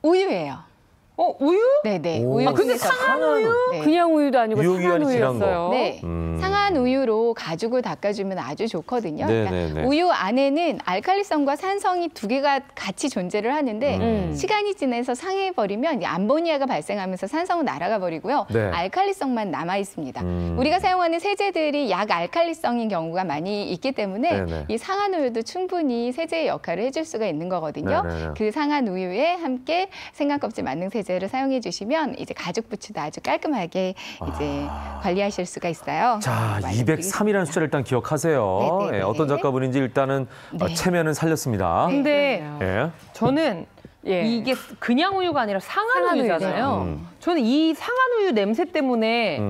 우유예요. 우유? 네네. 오. 우유. 아, 근데 중에서. 상한 우유? 네. 그냥 우유도 아니고 유효기간이 상한 지난 거. 우유였어요. 네. 상한 우유로 가죽을 닦아주면 아주 좋거든요. 네, 그러니까 네. 우유 안에는 알칼리성과 산성이 두 개가 같이 존재를 하는데 시간이 지나서 상해버리면 이제 암모니아가 발생하면서 산성은 날아가 버리고요. 네. 알칼리성만 남아 있습니다. 우리가 사용하는 세제들이 약 알칼리성인 경우가 많이 있기 때문에 네, 네. 이 상한 우유도 충분히 세제의 역할을 해줄 수가 있는 거거든요. 네, 네, 네. 그 상한 우유에 함께 생강껍질 만능 세제를 사용해 주시면 이제 가죽 부츠도 아주 깔끔하게 이제 관리하실 수가 있어요. 자, 말씀드리겠습니다. 203이라는 숫자를 일단 기억하세요. 네, 네, 예, 어떤 네. 작가분인지 일단은 네. 체면은 살렸습니다. 근데 예. 저는 예. 이게 그냥 우유가 아니라 상한 우유잖아요. 저는 이 상한 우유 냄새 때문에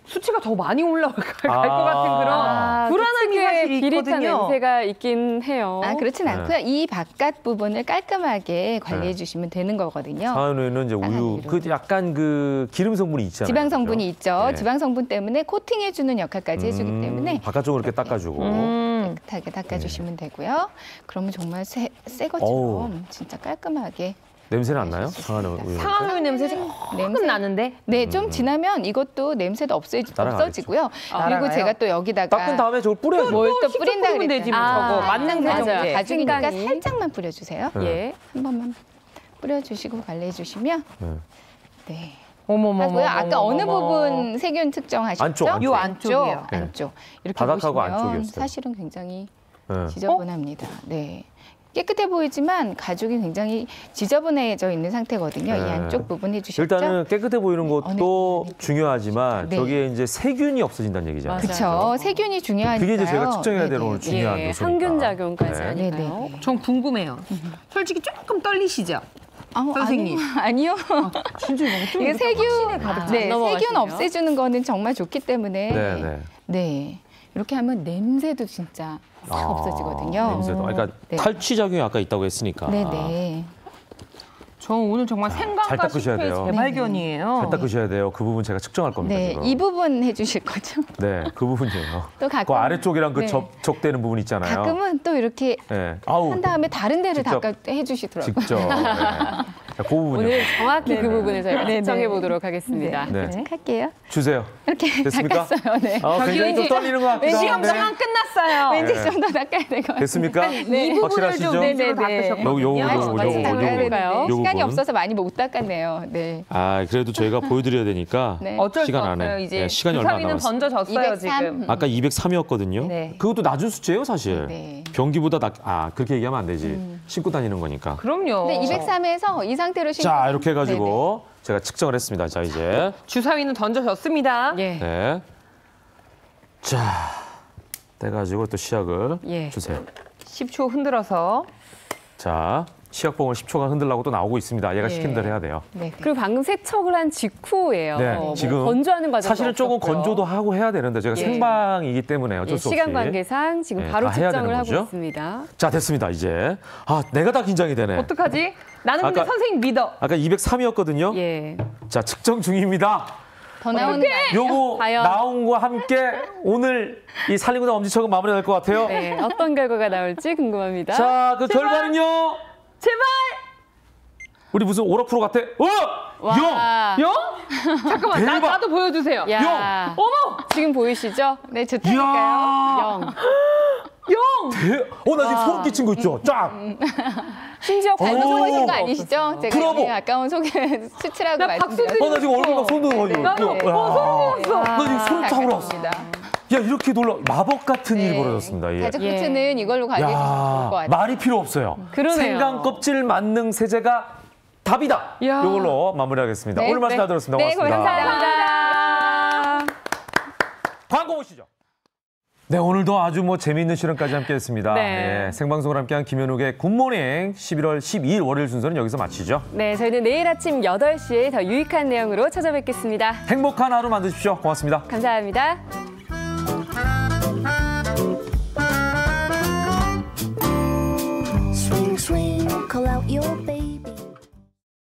수치가 더 많이 올라갈 것 같은 그런 불안함이 사실 비릿한 있거든요. 냄새가 있긴 해요. 그렇진 않고요. 이 바깥 부분을 깔끔하게 관리해 주시면 되는 거거든요. 상한 우유는 이제 우유 그 약간 그 기름 성분이 있잖아요. 지방 성분이 있죠. 네. 지방 성분 때문에 코팅해 주는 역할까지 해주기 때문에 바깥쪽으로 이렇게 닦아주고. 깨끗하게 닦아주시면 되고요. 그러면 정말 새 것처럼 진짜 깔끔하게. 냄새는 안 나요? 상한 우유. 상한 우유 냄새 조금 나는데? 네, 좀 지나면 이것도 냄새도 없어지고요. 그리고 따라가요? 제가 또 여기다가 닦은 다음에 저걸 뿌려야죠. 뭘 또 뿌린다 뿌리면 되지 뭐 그랬잖아요. 저거. 만능 세정제. 가죽이니까 생강이. 살짝만 뿌려주세요. 네. 한 번만 뿌려주시고 관리해 주시면 네. 어머머머. 하고요. 아까 어느 부분 세균 특정하셨죠? 안쪽. 요 안쪽이요. 네. 안쪽. 이렇게 바닥하고 보시면 안쪽이었어요. 사실은 굉장히 네. 지저분합니다. 네. 깨끗해 보이지만 가죽이 굉장히 지저분해져 있는 상태거든요. 이 안쪽 부분 해주셨죠? 일단은 깨끗해 보이는 것도 중요하지만 네. 저기에 이제 세균이 없어진다는 얘기잖아요. 그렇죠. 세균이 중요하니까요. 그게 이제 저희가 측정해야 되는 오늘 네네. 중요한 예, 요소니까. 항균 작용까지 네. 아니까요? 전 궁금해요. 솔직히 조금 떨리시죠? 선생님. 아니요. 진짜 이거 이게 세균, 네, 넘어가시네요. 세균 없애주는 거는 정말 좋기 때문에 네. 네. 이렇게 하면 냄새도 진짜 싹 없어지거든요. 냄새도. 그러니까 네. 탈취 작용이 아까 있다고 했으니까. 네네. 저 오늘 정말 잘 생강과 닦으셔야 식초의 돼요. 대발견이에요. 잘 닦으셔야 돼요. 그 부분 제가 측정할 겁니다. 네, 지금. 이 부분 해주실 거죠? 네, 그 부분이에요. 또 가끔 그 아래쪽이랑 그 네. 접촉되는 부분 있잖아요. 가끔은 또 이렇게 네. 아우, 한 다음에 다른 데를 직접. 해주시더라고요. 직접. 네. 자, 그 부분이요. 오늘 정확히 그 네네. 부분을 저희가 네네. 측정해 보도록 하겠습니다. 네. 할게요. 주세요. 이렇게 됐습니까? 닦았어요. 네. 굉장히 좀 떨리는 것 같기도 시험 한데. 시간 끝났어요. 왠지 네. 좀 더 닦아야 될 것 같아요. 됐습니까? 이 부분을 확실하시죠? 좀 렌즈로 네네네. 닦으셨거든요. 요거. 시간이 부분. 없어서 많이 못 닦았네요. 네. 아, 그래도 저희가 보여드려야 되니까 네. 어쩔 시간 수 안에. 없어요. 이제 네, 시간이 얼마 안 주사위는 남았어요. 던져졌어요 203. 지금. 아까 203이었거든요. 네. 그것도 낮은 수치예요, 사실. 네. 변기보다 그렇게 얘기하면 안 되지. 신고 다니는 거니까. 그럼요. 근데 203에서 이 상태로 자, 이렇게 해가지고 제가 측정을 했습니다. 자, 이제. 주사위는 던져졌습니다. 예. 네. 자, 떼가지고 또 시약을 예. 주세요. 10초 흔들어서. 자, 시약봉을 10초간 흔들라고 또 나오고 있습니다. 얘가 예. 시킨 대로 해야 돼요. 네. 그리고 방금 세척을 한 직후예요. 네, 뭐 지금 건조하는 과정도 사실은 조금 없었고요. 건조도 하고 해야 되는데 제가 예. 생방이기 때문에 어쩔 예, 수 없이. 시간 관계상 지금 네, 바로 다 해야 측정을 되는 하고 거죠? 있습니다. 자, 됐습니다. 이제. 아, 내가 다 긴장이 되네. 어떡하지? 나는 근데 아까- 선생님 믿어. 아까 203이었거든요. 예. 자, 측정 중입니다. 더 나오는 거 아니에요? 요거 과연? 나온 거와 함께 오늘 이 살림구나 엄지척은 마무리될 것 같아요. 네, 어떤 결과가 나올지 궁금합니다. 자, 그 결과는요. 제발! 우리 무슨 오락프로 같아? 와. 영? 잠깐만, 대박! 나도 보여주세요. 야. 어머! 지금 보이시죠? 네, 영! 좋다니까요. 이야! 영! 나 지금 소름 끼친 거 있죠? 쫙! 심지어 잘못 오. 보신 거 아니시죠? 제가 브라보! 여기 아까운 수치라고 나 박수 말씀드렸어요. 나 지금 얼굴 막 손 들어가지고. 나도 야. 소름 돋았어. 나 지금 소름 쫙 올라왔어. 닦았습니다. 야, 이렇게 놀라 마법 같은 일이 네. 벌어졌습니다. 예. 가죽 부츠는 이걸로 관리해 주시면 좋을 것 야, 같아요. 말이 필요 없어요. 그러네요. 생강 껍질 만능 세제가 답이다. 야. 이걸로 마무리하겠습니다. 네, 오늘 말씀 네. 잘 들었습니다. 네, 고맙습니다. 감사합니다. 광고 보시죠. 네, 오늘도 아주 재미있는 실험까지 함께했습니다. 네. 예, 생방송을 함께한 김현욱의 굿모닝 11월 12일 월요일 순서는 여기서 마치죠. 네, 저희는 내일 아침 8시에 더 유익한 내용으로 찾아뵙겠습니다. 행복한 하루 만드십시오. 고맙습니다. 감사합니다.